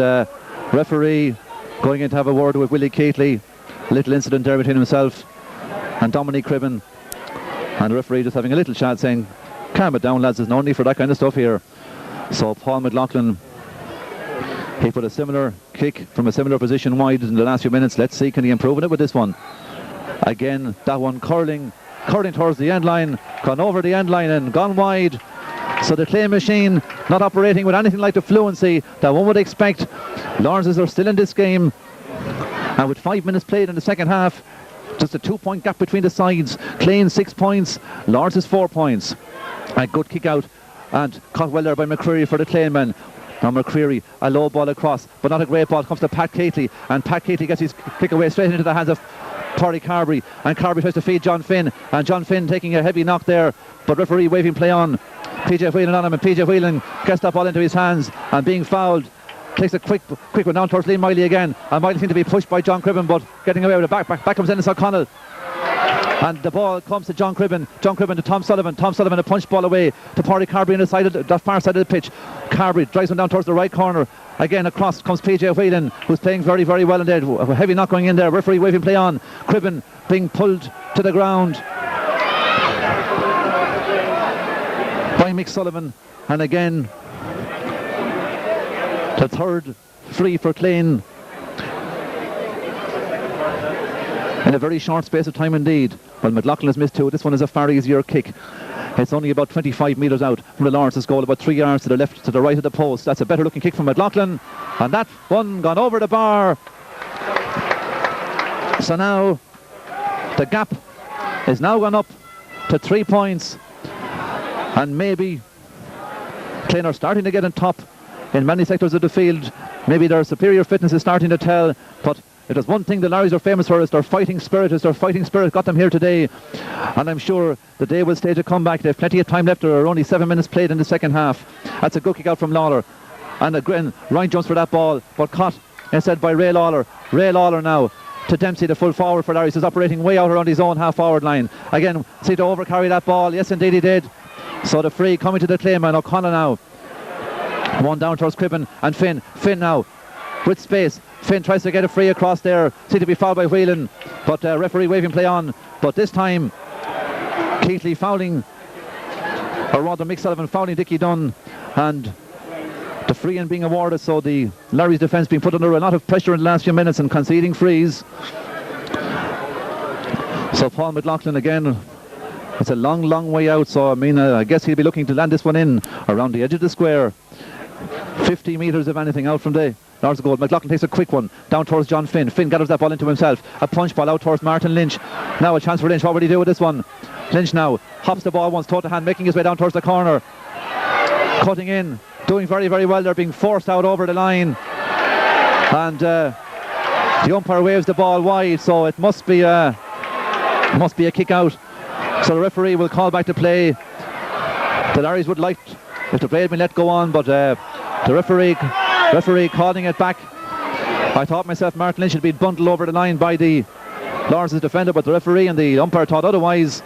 referee going in to have a word with Willie Keatley. A little incident there between himself and Dominic Cribbin, and the referee just having a little chat, saying, calm it down lads, there's no need for that kind of stuff here. So Paul McLaughlin, he put a similar kick from a similar position wide in the last few minutes. Let's see, can he improve on it with this one? Again, that one curling curling towards the end line, gone over the end line and gone wide. So the Clay machine not operating with anything like the fluency that one would expect. Lawrences are still in this game, and with 5 minutes played in the second half, just a 2-point gap between the sides. Clay 6 points, Lawrences 4 points. A good kick out and caught well there by McCreary for the Clayman. Now McCreary, a low ball across, but not a great ball. Comes to Pat Catley, and Pat Catley gets his kick away straight into the hands of Paddy Carberry, and Carberry tries to feed John Finn, and John Finn taking a heavy knock there, but referee waving play on. PJ Whelan on him, and PJ Whelan gets that ball into his hands and being fouled. Takes a quick one down towards Liam Miley again, and Miley seemed to be pushed by John Cribben, but getting away with it. Back comes Ennis O'Connell, and the ball comes to John Cribben to Tom Sullivan. Tom Sullivan a punch ball away to Paddy Carberry on the far side of the pitch. Carberry drives him down towards the right corner. Again across comes PJ Whelan, who's playing very, very well indeed. A heavy knock going in there. Referee waving play on. Cribben being pulled to the ground by Mick Sullivan, and again the third free for Clane in a very short space of time indeed. Well, McLaughlin has missed two. This one is a far easier kick. It's only about 25 metres out from the Lawrence's goal, about 3 yards to the left, to the right of the post. That's a better looking kick from McLaughlin, and that one gone over the bar. So now the gap is now gone up to 3 points, and maybe Clane are starting to get on top in many sectors of the field. Maybe their superior fitness is starting to tell, but it was one thing the Larrys are famous for, is their fighting spirit. Got them here today, and I'm sure the day will stage a comeback. They have plenty of time left. There are only 7 minutes played in the second half. That's a good kick out from Lawler, and again Ryan jumps for that ball, but caught instead by Ray Lawler. Ray Lawler now to Dempsey, the full forward for Larrys, is operating way out around his own half forward line. Again, see to overcarry that ball. Yes indeed he did. So the free coming to the Clayman. O'Connor now, one down towards Cribben, and Finn now with space. Finn tries to get a free across there, see to be fouled by Whelan, but referee waving play on. But this time Keighley fouling, or rather Mick Sullivan fouling Dickie Dunn, and the free in being awarded. So the Larry's defence being put under a lot of pressure in the last few minutes and conceding frees. So Paul McLaughlin again, it's a long way out, so I mean I guess he'll be looking to land this one in around the edge of the square, 50 metres if anything out from the Lawrence goal. McLaughlin takes a quick one down towards John Finn. Finn gathers that ball into himself, a punch ball out towards Martin Lynch. Now a chance for Lynch. What will he do with this one? Lynch now hops the ball once, toe to hand, making his way down towards the corner, cutting in, doing very, very well. They're being forced out over the line, and the umpire waves the ball wide, so it must be a kick out. So the referee will call back to play. The Larrys would like if the play had been let go on, but the referee calling it back. I thought myself Martin Lynch had been bundled over the line by the Lawrence's defender, but the referee and the umpire thought otherwise.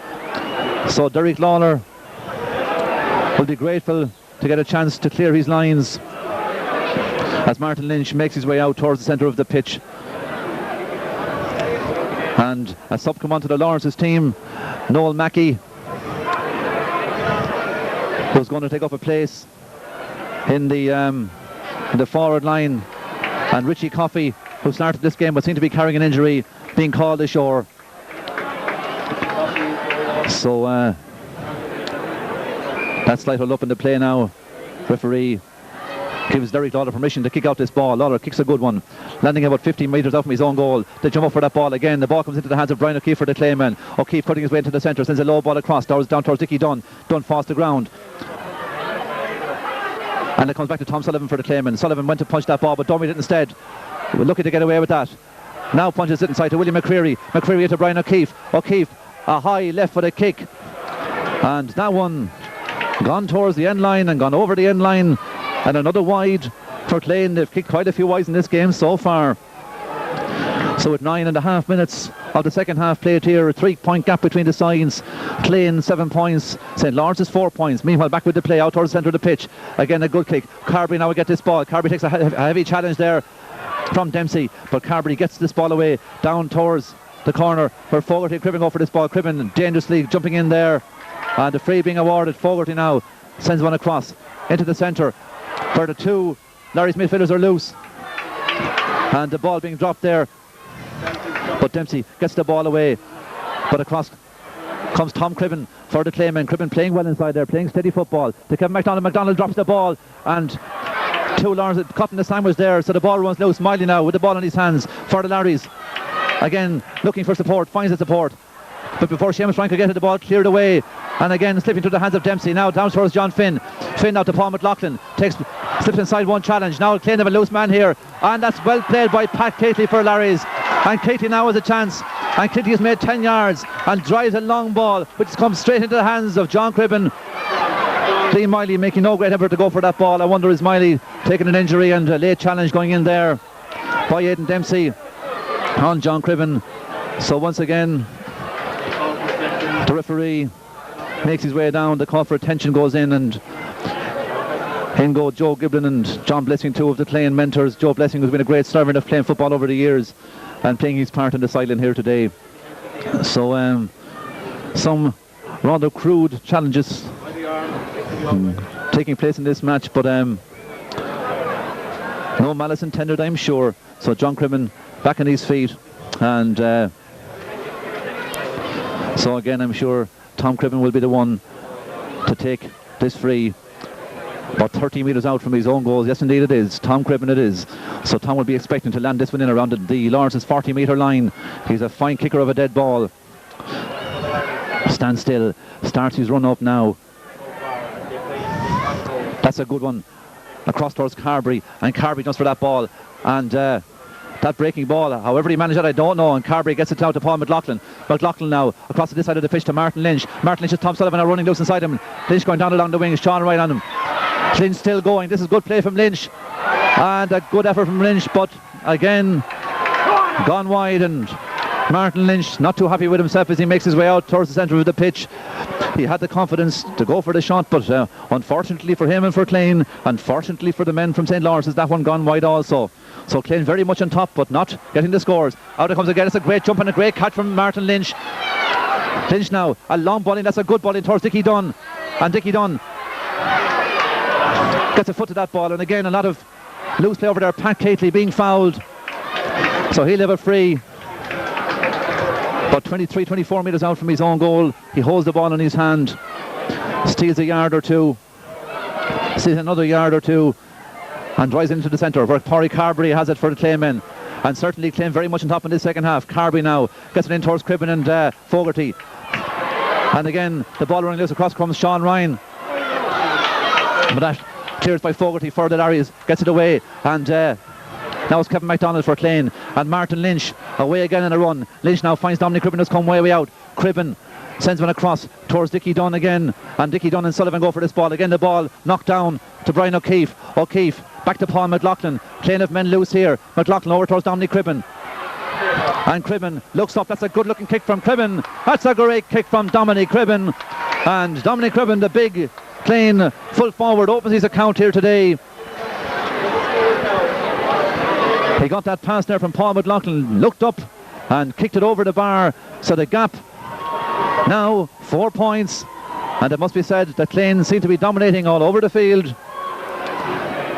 So Derek Lawler will be grateful to get a chance to clear his lines as Martin Lynch makes his way out towards the centre of the pitch. And a sub come on to the Lawrence's team, Noel Mackey, who's going to take up a place in the forward line, and Richie Coffey, who started this game but seemed to be carrying an injury, being called ashore. So that's Sligo up in the play now. Referee gives Derek Lawler permission to kick out this ball. Lawler kicks a good one, landing about 15 metres out from his own goal. They jump up for that ball again. The ball comes into the hands of Brian O'Keefe for the Clayman. O'Keefe cutting his way into the centre, sends a low ball across down towards Dickie Dunn. Dunn falls to ground, and it comes back to Tom Sullivan for the Clayman. Sullivan went to punch that ball, but Dummy did instead. We're looking to get away with that. Now punches it inside to William McCreary. McCreary to Brian O'Keefe. O'Keefe, a high left foot kick, and that one gone towards the end line and gone over the end line, and another wide for Clane. They've kicked quite a few wides in this game so far. So with 9.5 minutes of the second half played here, a 3-point gap between the sides. Clane 7 points, St. Lawrence is 4 points. Meanwhile, back with the play out towards the centre of the pitch. Again, a good kick. Carberry now will get this ball. Carberry takes a heavy challenge there from Dempsey, but Carberry gets this ball away down towards the corner where Fogarty and Cribben go for this ball. Cribben dangerously jumping in there, and the free being awarded. Fogarty now sends one across into the centre where the two Larry's midfielders are loose, and the ball being dropped there, but Dempsey gets the ball away, but across comes Tom Cribben for the Clayman. Cribben playing well inside there, playing steady football to Kevin MacDonald. MacDonald drops the ball, and two Lawrence cutting the sandwich there, so the ball runs loose. Miley now with the ball in his hands for the Larrys. Again looking for support, finds the support, but before Seamus Ryan could get to the ball, cleared away, and again slipping through the hands of Dempsey. Now down towards John Finn. Finn out to Paul McLaughlin, slips inside one challenge. Now Clane have a loose man here, and that's well played by Pat Catley for Larrys. And Catley now has a chance, and Catley has made 10 yards and drives a long ball which comes straight into the hands of John Cribben. Liam Miley making no great effort to go for that ball. I wonder, is Miley taking an injury, and a late challenge going in there by Aidan Dempsey on John Cribben. So once again the referee makes his way down. The call for attention goes in, and in go Joe Giblin and John Blessing, two of the Clane mentors. Joe Blessing has been a great servant of playing football over the years and playing his part in the sideline here today. So some rather crude challenges taking place in this match, but no malice intended, I'm sure. So John Cribben back on his feet, and so again I'm sure Tom Cribben will be the one to take this free, about 30 metres out from his own goals. Yes indeed it is, Tom Cribben it is. So Tom will be expecting to land this one in around the Lawrence's 40 metre line. He's a fine kicker of a dead ball. Stand still, starts his run up now. That's a good one across towards Carberry, and Carberry jumps for that ball, and that breaking ball, however he managed it, I don't know, and Carberry gets it out to Paul McLaughlin. McLaughlin now across to this side of the pitch to Martin Lynch. Martin Lynch and Tom Sullivan are running loose inside him. Lynch going down along the wing, Sean right on him. Lynch still going. This is good play from Lynch, and a good effort from Lynch, but again gone wide, and Martin Lynch not too happy with himself as he makes his way out towards the centre of the pitch. He had the confidence to go for the shot, but unfortunately for him and for Clane, unfortunately for the men from St. Lawrence, is that one gone wide also. So Clane very much on top, but not getting the scores. Out it comes again. It's a great jump and a great catch from Martin Lynch. Lynch now, a long ball in, that's a good ball in towards Dickie Dunn, and Dickie Dunn gets a foot to that ball, and again a lot of loose play over there. Pat Catley being fouled, so he'll have a free. About 23-24 metres out from his own goal. He holds the ball in his hand, steals a yard or two, steals another yard or two, and drives into the centre where Corey Carberry has it for the Claymen. And certainly Clane very much on top in this second half. Carberry now gets it in towards Cribben and Fogarty, and again the ball running loose. Across comes Sean Ryan, but that clears by Fogarty for the Larrys, gets it away, and now it's Kevin MacDonald for Clane, and Martin Lynch away again in a run. Lynch now finds Dominic Cribben, has come way out. Cribben sends one across towards Dickie Dunn again, and Dickie Dunn and Sullivan go for this ball. Again the ball knocked down to Brian O'Keefe. O'Keefe back to Paul McLaughlin. Clane have men loose here. McLaughlin over towards Dominic Cribben, and Cribben looks up. That's a good looking kick from Cribben. That's a great kick from Dominic Cribben, and Dominic Cribben, the big Clane full forward, opens his account here today. He got that pass there from Paul McLaughlin, looked up and kicked it over the bar. So the gap now 4 points, and it must be said that Clane seem to be dominating all over the field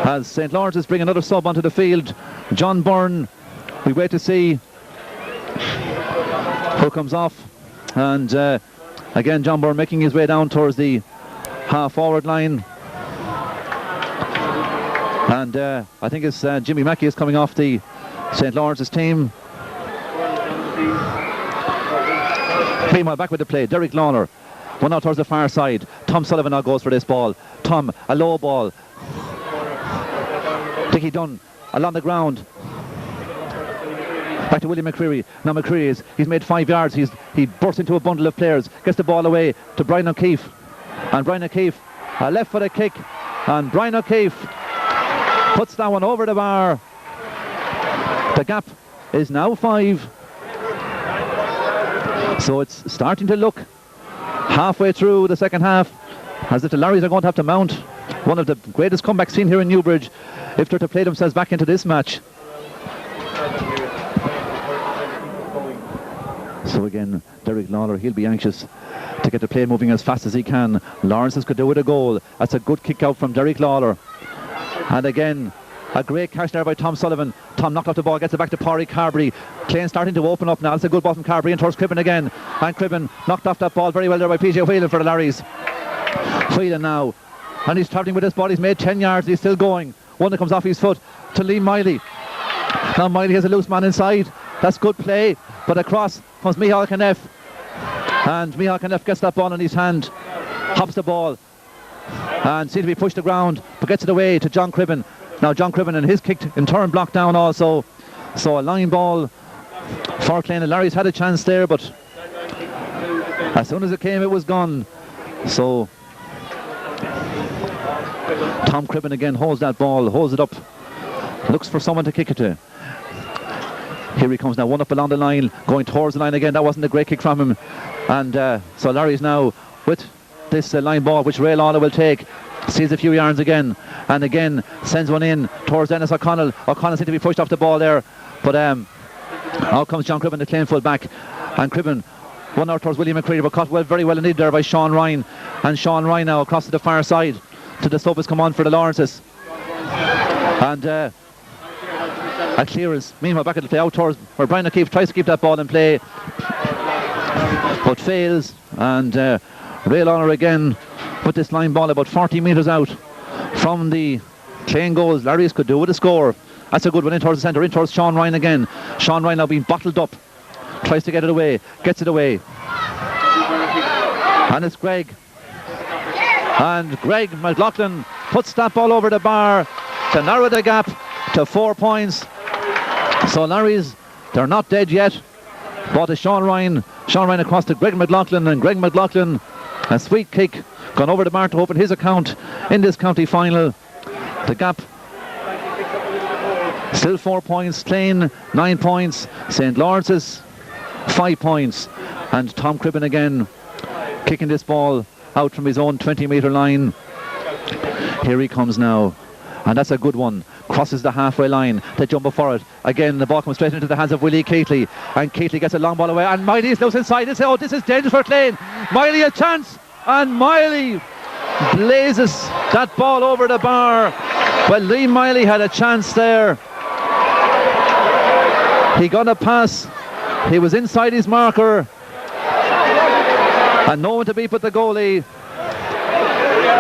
as St. Lawrence's bring another sub onto the field. John Byrne, we wait to see who comes off, and again John Byrne making his way down towards the half forward line. And I think it's Jimmy Mackey is coming off the St. Lawrence's team. Meanwhile, back with the play, Derek Lawler, one out towards the far side. Tom Sullivan now goes for this ball. Tom, a low ball. Dickie Dunn along the ground. Back to William McCreary. Now McCreary he's made 5 yards. He bursts into a bundle of players. Gets the ball away to Brian O'Keefe. And Brian O'Keefe, a left-footed kick. And Brian O'Keefe puts that one over the bar. The gap is now 5. So it's starting to look halfway through the second half as if the Larrys are going to have to mount one of the greatest comebacks seen here in Newbridge if they're to play themselves back into this match. So again, Derek Lawler, he'll be anxious to get the play moving as fast as he can. Lawrence's could do with a goal. That's a good kick out from Derek Lawler. And again, A great catch there by Tom Sullivan. Tom knocked off the ball, gets it back to Pádraig Carbery. Clane starting to open up now. It's a good ball from Carbery in towards Cribben again. And Cribben knocked off that ball very well there by PJ Whelan for the Larrys. Whelan now. And he's travelling with his ball. He's made 10 yards. He's still going. One that comes off his foot to Liam Miley. Now Miley has a loose man inside. That's good play. But across comes Micheál Kenneth. And Micheál Kenneth gets that ball in his hand. Hops the ball. And seems to be pushed to the ground. But gets it away to John Cribben. Now John Cribben and his kick in turn blocked down also. So a line ball for Clane. Larry's had a chance there, but as soon as it came, it was gone. So Tom Cribben again holds that ball, holds it up, looks for someone to kick it to. Here he comes now, one up along the line, going towards the line again. That wasn't a great kick from him. And so Larry's now with this line ball, which Ray Lawler will take. Sees a few yards again, and again sends one in towards Dennis O'Connell. O'Connell seemed to be pushed off the ball there, but out comes John Cribben, the Clane full back, and Cribben one out towards William McCreary, but caught very well indeed there by Sean Ryan. And Sean Ryan now across to the far side to the sub has come on for the Lawrences, and a clearance meanwhile back at the play out towards where Brian O'Keefe tries to keep that ball in play but fails, and Ray Lawler again with this line ball about 40 metres out from the Clane goals. Larrys could do with a score. That's a good one in towards the centre, in towards Sean Ryan again. Sean Ryan now being bottled up, tries to get it away, gets it away, and it's Greg, and Greg McLaughlin puts that ball over the bar to narrow the gap to 4 points. So Larrys, they're not dead yet, but to Sean Ryan across to Greg McLaughlin, and Greg McLaughlin, a sweet kick gone over the bar to open his account in this county final. The gap still 4 points, Clane 9 points, St. Lawrence's 5 points, and Tom Cribben again kicking this ball out from his own 20-metre line. Here he comes now, and that's a good one. Crosses the halfway line, they jump for it. Again, the ball comes straight into the hands of Willie Keatley, and Keatley gets a long ball away, and Miley is loose inside. This is dangerous for Clane. Miley a chance, and Miley blazes that ball over the bar. Well, Liam Miley had a chance there. He got a pass, he was inside his marker, and no one to beat but the goalie.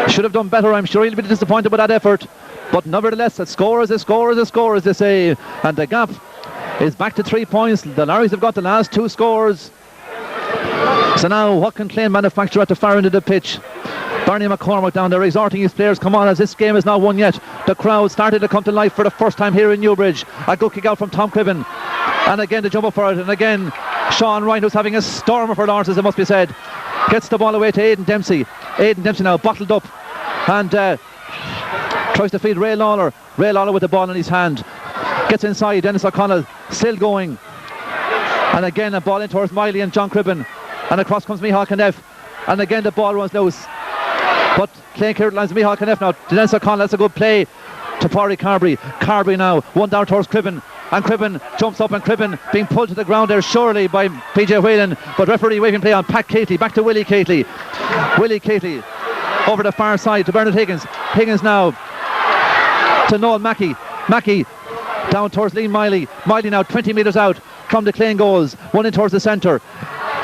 Should have done better. I'm sure he'll be disappointed with that effort, but nevertheless a score is a score is a score, as they say, and the gap is back to 3 points. The Larrys have got the last 2 scores. So now what can Clane manufacture at the far end of the pitch? Barney McCormack down there exhorting his players, come on, as this game is not won yet. The crowd started to come to life for the first time here in Newbridge. A good kick out from Tom Cribben, and again to jump up for it, and again Sean Ryan, who's having a stormer for Lawrence, as it must be said, gets the ball away to Aidan Dempsey. Aidan Dempsey now bottled up and tries to feed Ray Lawler. Ray Lawler with the ball in his hand, gets inside. Dennis O'Connell still going, and again a ball in towards Miley and John Cribben, and across comes Micheál Kenneth, and again the ball runs loose, but Clane cleared lines. Micheál Kenneth now to Dennis O'Connell. That's a good play to Pádraig Carbery. Carbery now one down towards Cribben, and Cribben jumps up, and Cribben being pulled to the ground there surely by PJ Whelan, but referee waving play on Pat Keatley. Back to Willie Keatley. Willie Keatley over the far side to Bernard Higgins. Higgins now to Noel Mackey. Mackey down towards Liam Miley. Miley now 20 metres out from the Clane goals. One in towards the centre,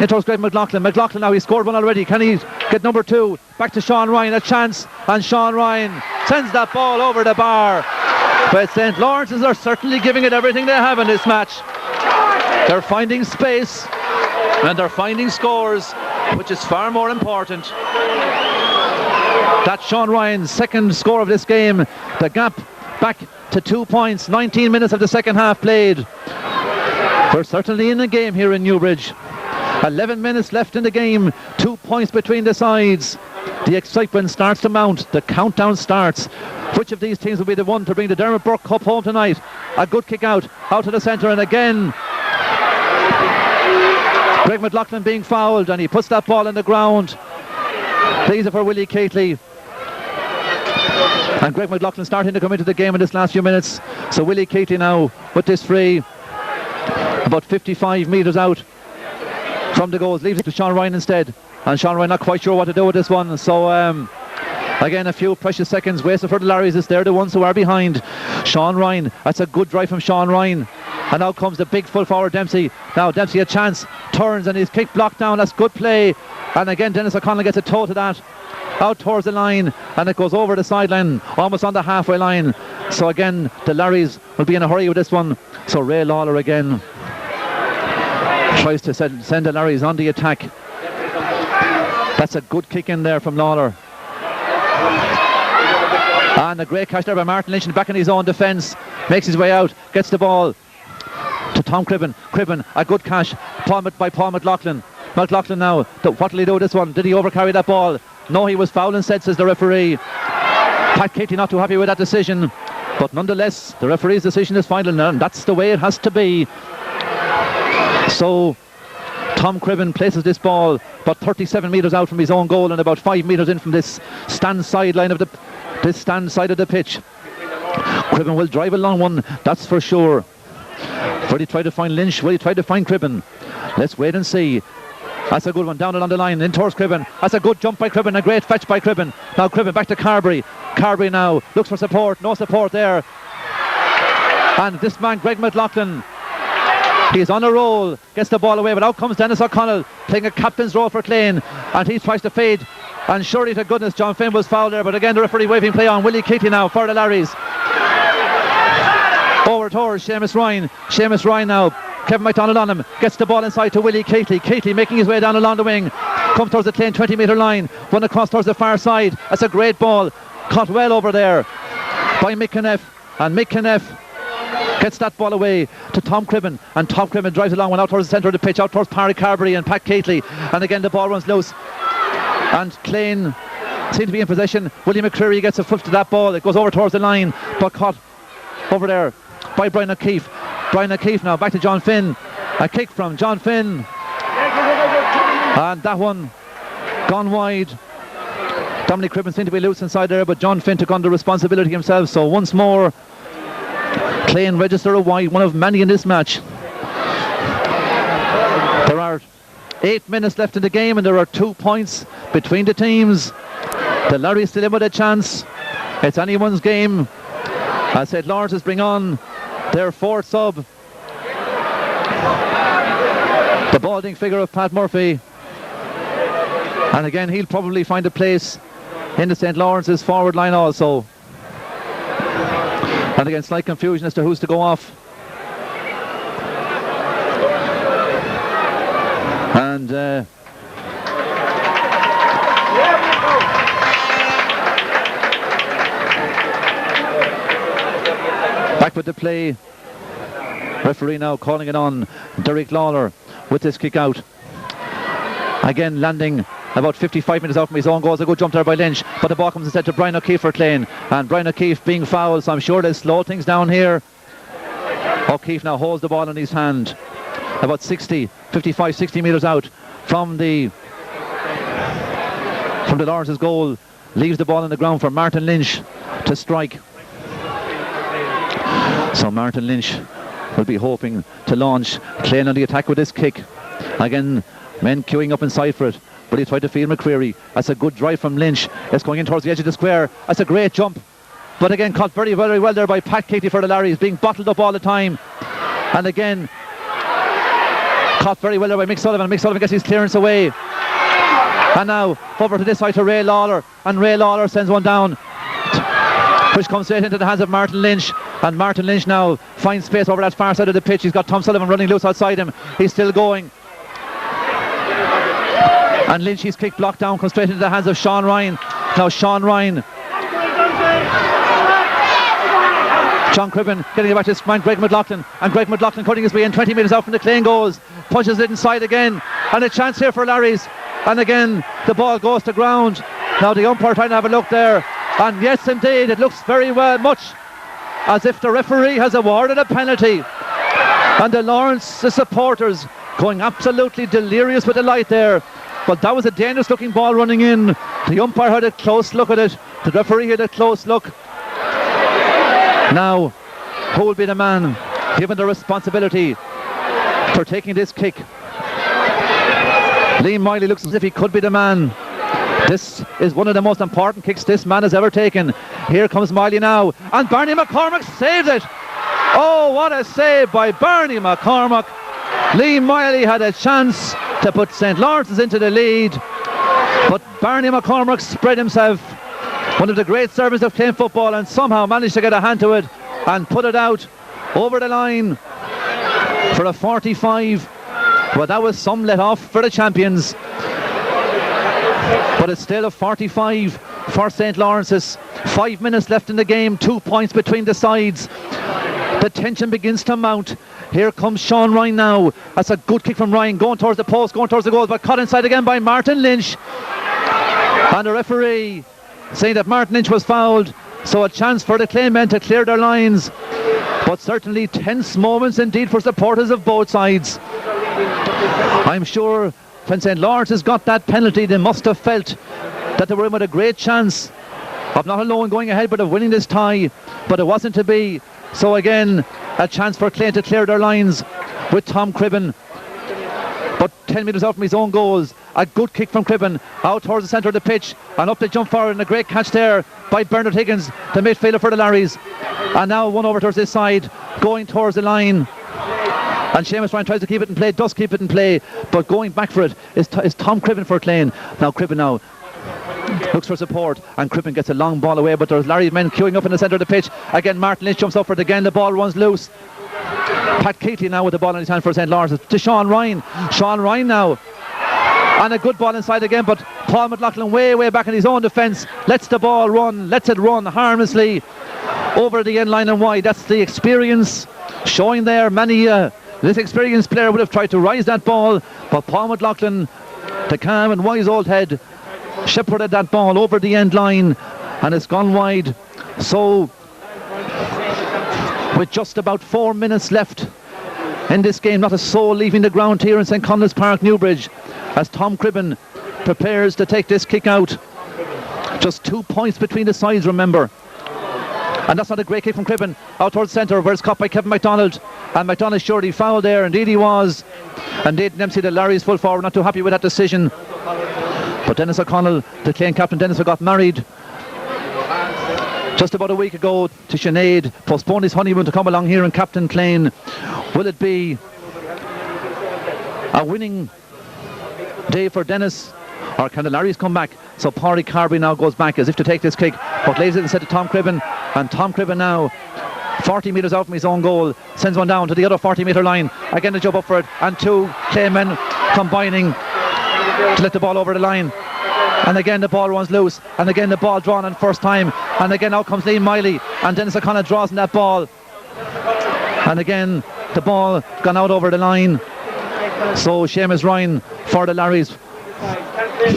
in towards Greg McLaughlin. McLaughlin now, he scored one already. Can he get number 2? Back to Sean Ryan, a chance, and Sean Ryan sends that ball over the bar. But St. Lawrence's are certainly giving it everything they have in this match. They're finding space and they're finding scores, which is far more important. That's Sean Ryan's second score of this game. The gap back to 2 points. 19 minutes of the second half played. We're certainly in the game here in Newbridge. 11 minutes left in the game. 2 points between the sides. The excitement starts to mount. The countdown starts. Which of these teams will be the one to bring the Dermot Burke Cup home tonight? A good kick out to the centre, and again Greg McLaughlin being fouled, and he puts that ball in the ground. These are for Willie Keatley. And Greg McLaughlin starting to come into the game in this last few minutes. So Willie Keatley now with this free, about 55 metres out from the goals, leaves it to Sean Ryan instead, and Sean Ryan not quite sure what to do with this one. So Again, a few precious seconds wasted for the Larrys. It's they're the ones who are behind. Sean Ryan, that's a good drive from Sean Ryan. And now comes the big full forward Dempsey. Now Dempsey a chance, turns and his kick blocked down. That's good play. And again Dennis O'Connell gets a toe to that. Out towards the line, and it goes over the sideline, almost on the halfway line. So again, the Larrys will be in a hurry with this one. So Ray Lawler again tries to send the Larrys on the attack. That's a good kick in there from Lawler. And a great catch there by Martin Lynch back in his own defence. Makes his way out, gets the ball to Tom Cribben. Cribben, a good catch by Paul McLaughlin. McLaughlin now, what will he do with this one? Did he overcarry that ball? No, he was foul instead, says the referee. Pat Katie not too happy with that decision. But nonetheless, the referee's decision is final, and that's the way it has to be. So Tom Cribben places this ball about 37 metres out from his own goal and about 5 metres in from this stand side of the pitch. Cribben will drive a long one, that's for sure. Will he try to find Lynch? Will he try to find Cribben? Let's wait and see. That's a good one, down along the line, in towards Cribben. That's a good jump by Cribben, a great fetch by Cribben. Now Cribben back to Carberry. Carberry now looks for support, no support there. And this man, Greg McLaughlin, he's on a roll, gets the ball away, but out comes Dennis O'Connell, playing a captain's role for Clane, and he tries to fade. And surely to goodness, John Finn was fouled there, but again the referee waving play on. Willie Keatley now for the Larrys. Over towards Seamus Ryan. Seamus Ryan now. Kevin MacDonald on him, gets the ball inside to Willie Keatley. Keatley making his way down along the wing, comes towards the Clane 20 metre line, one across towards the far side. That's a great ball, caught well over there by Mick Kneff, and Mick Kneff gets that ball away to Tom Cribben, and Tom Cribben drives along one out towards the centre of the pitch, out towards Parry Carberry and Pat Keatley, and again the ball runs loose, and Clane seem to be in possession. William McCreary gets a foot to that ball, it goes over towards the line, but caught over there by Brian O'Keefe. Brian O'Keefe now back to John Finn. A kick from John Finn. And that one gone wide. Dominic Cribben seemed to be loose inside there, but John Finn took on the responsibility himself. So once more, Clane register a wide, one of many in this match. There are 8 minutes left in the game and there are 2 points between the teams. The Larrys still in with a chance. It's anyone's game. As St. Lawrence's bring on their fourth sub, the balding figure of Pat Murphy, and again he'll probably find a place in the St. Lawrence's forward line also. And again slight confusion as to who's to go off. And back with the play. Referee now calling it on Derek Lawler with this kick out. Again landing about 55 minutes out from his own goal. A good jump there by Lynch, but the ball comes instead to Brian O'Keefe for Clane, and Brian O'Keefe being fouled, so I'm sure they'll slow things down here. O'Keefe now holds the ball in his hand about 55, 60 metres out from the Lawrence's goal. Leaves the ball on the ground for Martin Lynch to strike. So Martin Lynch will be hoping to launch Clane on the attack with this kick. Again, men queuing up inside for it, but he tried to field McCreary. That's a good drive from Lynch. It's going in towards the edge of the square. That's a great jump, but again caught very, very well there by Pat Katie for the Larrys, being bottled up all the time. And again caught very well there by Mick Sullivan. Mick Sullivan gets his clearance away, and now over to this side to Ray Lawler, and Ray Lawler sends one down, which comes straight into the hands of Martin Lynch. And Martin Lynch now finds space over that far side of the pitch. He's got Tom Sullivan running loose outside him. He's still going. And Lynch, his kick blocked down, comes straight into the hands of Sean Ryan. Now Sean Ryan. John Cribben getting it back to his man Greg McLaughlin. And Greg McLaughlin cutting his way in 20 metres out from the Clane goals. Punches it inside again. And a chance here for Larrys. And again, the ball goes to ground. Now the umpire trying to have a look there. And yes, indeed, it looks very well much as if the referee has awarded a penalty. And the Lawrence supporters going absolutely delirious with delight there. But that was a dangerous looking ball running in. The umpire had a close look at it. The referee had a close look. Now, who will be the man given the responsibility for taking this kick? Liam Miley looks as if he could be the man. This is one of the most important kicks this man has ever taken. Here comes Miley now, and Barney McCormack saves it. Oh, what a save by Barney McCormack. Lee Miley had a chance to put St. Lawrence's into the lead, but Barney McCormack spread himself. One of the great servants of Clane football, and somehow managed to get a hand to it and put it out over the line for a 45. Well, that was some let off for the champions, but it's still a 45 for St. Lawrence's. 5 minutes left in the game, 2 points between the sides. The tension begins to mount. Here comes Sean Ryan now. That's a good kick from Ryan, going towards the post, going towards the goal, but caught inside again by Martin Lynch. And the referee saying that Martin Lynch was fouled, so a chance for the Clane men to clear their lines. But certainly tense moments indeed for supporters of both sides. I'm sure when St. Lawrence has got that penalty, they must have felt that they were in with a great chance of not alone going ahead but of winning this tie, but it wasn't to be. So again, a chance for Clane to clear their lines with Tom Cribben. But 10 metres out from his own goals, a good kick from Cribben out towards the centre of the pitch, and up to jump forward, and a great catch there by Bernard Higgins, the midfielder for the Larrys. And now one over towards this side, going towards the line. And Seamus Ryan tries to keep it in play, does keep it in play, but going back for it is Tom Cribben for Clane. Now Cribben now looks for support, and Cribben gets a long ball away, but there's Larry's men queuing up in the centre of the pitch. Again, Martin Lynch jumps up for it again, the ball runs loose. Pat Keatley now with the ball in his hand for St. Lawrence to Sean Ryan. Sean Ryan now, and a good ball inside again, but Paul McLaughlin way back in his own defence lets the ball run, lets it run harmlessly over the end line and wide. That's the experience showing there. This experienced player would have tried to rise that ball, but Paul McLaughlin, the calm and wise old head, shepherded that ball over the end line, and it's gone wide. So with just about 4 minutes left in this game, not a soul leaving the ground here in St. Conleth's Park, Newbridge, as Tom Cribben prepares to take this kick out. Just 2 points between the sides, remember. And that's not a great kick from Cribben out towards the centre, where it's caught by Kevin MacDonald, and MacDonald surely fouled there. Indeed he was. And Dave Dempsey, the Larry's full forward, not too happy with that decision. But Dennis O'Connell, the Clane captain, Dennis, got married just about a week ago to Sinead, postponed his honeymoon to come along here and captain Clane. Will it be a winning day for Dennis, or can the Larrys come back? So Pádraig Carbery now goes back as if to take this kick, but lays it instead to Tom Cribben, and Tom Cribben now 40 metres out from his own goal sends one down to the other 40 metre line. Again to jump up for it, and two Clane men combining to let the ball over the line. And again the ball runs loose, and again the ball drawn on first time, and again out comes Liam Miley, and Dennis O'Connell draws in that ball, and again the ball gone out over the line. So Seamus Ryan for the Larrys.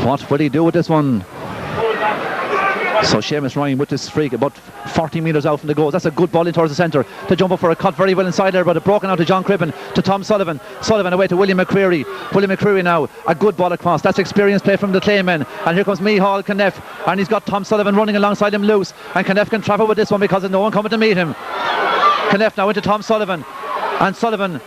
What will he do with this one? So Seamus Ryan with this freak about 40 metres out from the goal. That's a good ball in towards the centre to jump up for a cut very well inside there, but it broken out to John Cribben, to Tom Sullivan. Sullivan away to William McCreary. William McCreary now, a good ball across. That's experienced play from the Clane men. And here comes Micheál Kneff, and he's got Tom Sullivan running alongside him loose, and Kneff can travel with this one because there's no one coming to meet him. Kneff now into Tom Sullivan, and Sullivan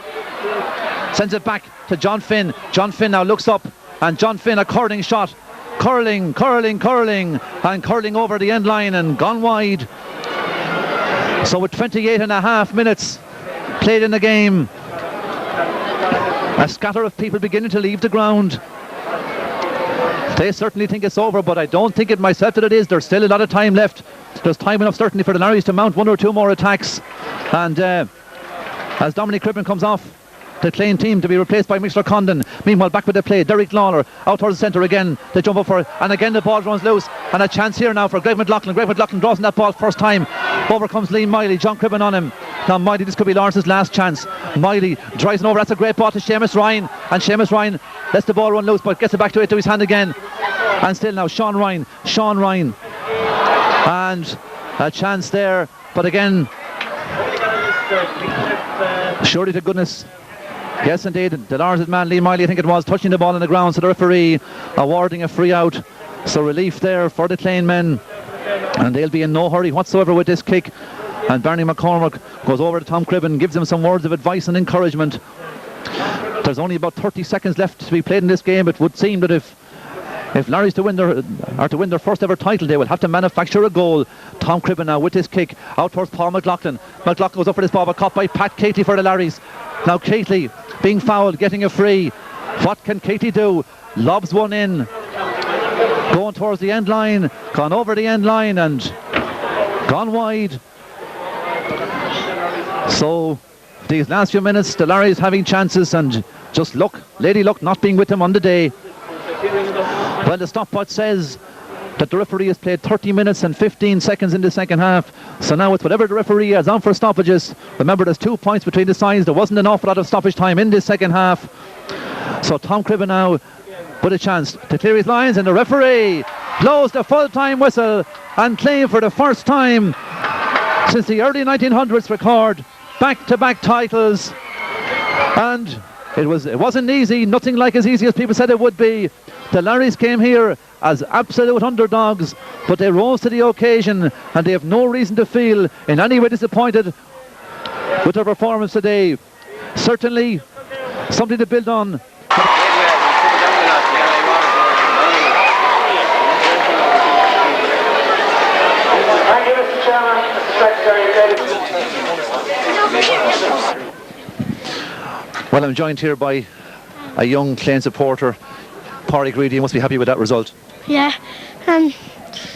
sends it back to John Finn. John Finn now looks up, and John Finn, a curling shot, curling and curling over the end line and gone wide. So with 28 and a half minutes played in the game, a scatter of people beginning to leave the ground. They certainly think it's over, but I don't think it myself that it is. There's still a lot of time left. There's time enough certainly for the Larrys to mount one or two more attacks, and as Dominic Cribben comes off the Clane team to be replaced by Mixler Condon. Meanwhile, back with the play, Derek Lawler out towards the centre again. They jump up for it, and again the ball runs loose, and a chance here now for Greg McLaughlin. Greg McLaughlin draws in that ball first time. Over comes Liam Miley, John Cribben on him. Now Miley, this could be Lawrence's last chance. Miley drives it over, that's a great ball to Seamus Ryan, and Seamus Ryan lets the ball run loose, but gets it back to his hand again. And still now Sean Ryan, and a chance there, but again, surely to goodness. Yes, indeed, the Lawrence's man, Liam Miley, I think it was, touching the ball on the ground, so the referee awarding a free out. So relief there for the Clane men, and they'll be in no hurry whatsoever with this kick. And Barney McCormack goes over to Tom Cribben, gives him some words of advice and encouragement. There's only about 30 seconds left to be played in this game. It would seem that if If Larry's to win their first ever title, they will have to manufacture a goal. Tom Cribben now with his kick out towards Paul McLaughlin. McLaughlin goes up for this ball, but caught by Pat Catley for the Larrys. Now Catley being fouled, getting a free. What can Catley do? Lobs one in, going towards the end line, gone over the end line and gone wide. So these last few minutes, the Larrys having chances, and just Lady Luck not being with them on the day. Well, the stopwatch says that the referee has played 30 minutes and 15 seconds in the second half. So now it's whatever the referee has on for stoppages. Remember, there's 2 points between the sides. There wasn't an awful lot of stoppage time in this second half. So Tom Cribben now with a chance to clear his lines, and the referee blows the full-time whistle and claim for the first time since the early 1900s record back-to-back titles. And it wasn't easy, nothing like as easy as people said it would be. The Larrys came here as absolute underdogs, but they rose to the occasion, and they have no reason to feel in any way disappointed with their performance today. Certainly something to build on. Well, I'm joined here by a young Clane supporter, Pádraig Reedy. You must be happy with that result. Yeah.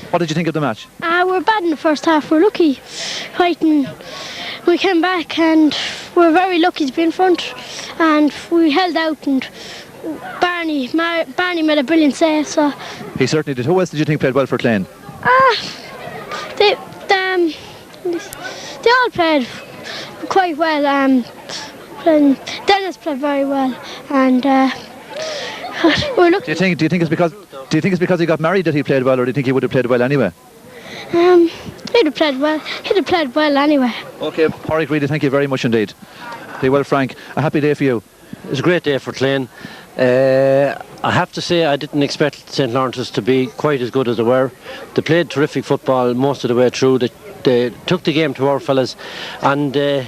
What did you think of the match? We're bad in the first half. We're lucky fighting. We came back and we're very lucky to be in front, and we held out, and Barney made a brilliant save. So he certainly did. Who else did you think played well for Clane? They all played quite well. Dennis played very well, and we're lucky. Do you think it's because he got married that he played well, or do you think he would have played well anyway? He'd have played well. He'd have played well anyway. Okay, Pádraig Reedy, thank you very much indeed. Very well, Frank. A happy day for you. It was a great day for Clane. I have to say I didn't expect St. Lawrence's to be quite as good as they were. They played terrific football most of the way through. They took the game to our fellas, and they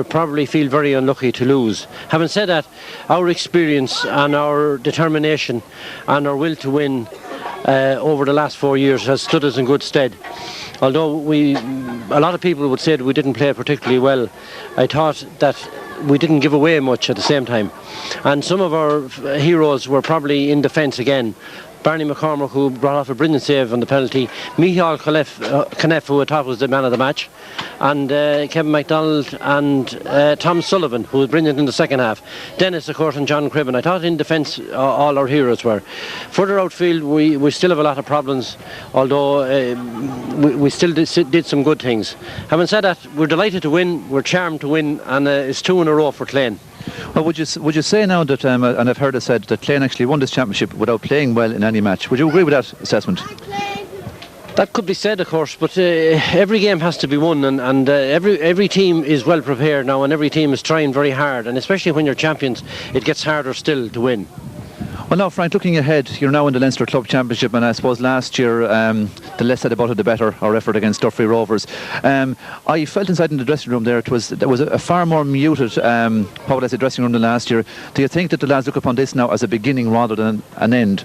probably feel very unlucky to lose. Having said that, our experience and our determination and our will to win over the last 4 years has stood us in good stead. Although a lot of people would say that we didn't play particularly well, I thought that we didn't give away much at the same time. And some of our heroes were probably in defence again. Barney McCormack, who brought off a brilliant save on the penalty, Michal Kneff, who I thought was the man of the match, and Kevin MacDonald and Tom Sullivan, who was brilliant in the second half. Dennis, of course, and John Cribben. I thought in defence all our heroes were. Further outfield, we still have a lot of problems, although we still did some good things. Having said that, we're delighted to win, we're charmed to win, and it's 2 in a row for Clane. Well, would you say now that, and I've heard it said, that Clane actually won this championship without playing well in any match? Would you agree with that assessment? That could be said, of course, but every game has to be won, and every team is well prepared now, and every team is trying very hard, and especially when you're champions, it gets harder still to win. Well, now, Frank, looking ahead, you're now in the Leinster Club Championship, and I suppose last year, the less said about it, the better, our effort against Duffy Rovers. I felt inside in the dressing room there, there was a far more muted dressing room than last year. Do you think that the lads look upon this now as a beginning rather than an end?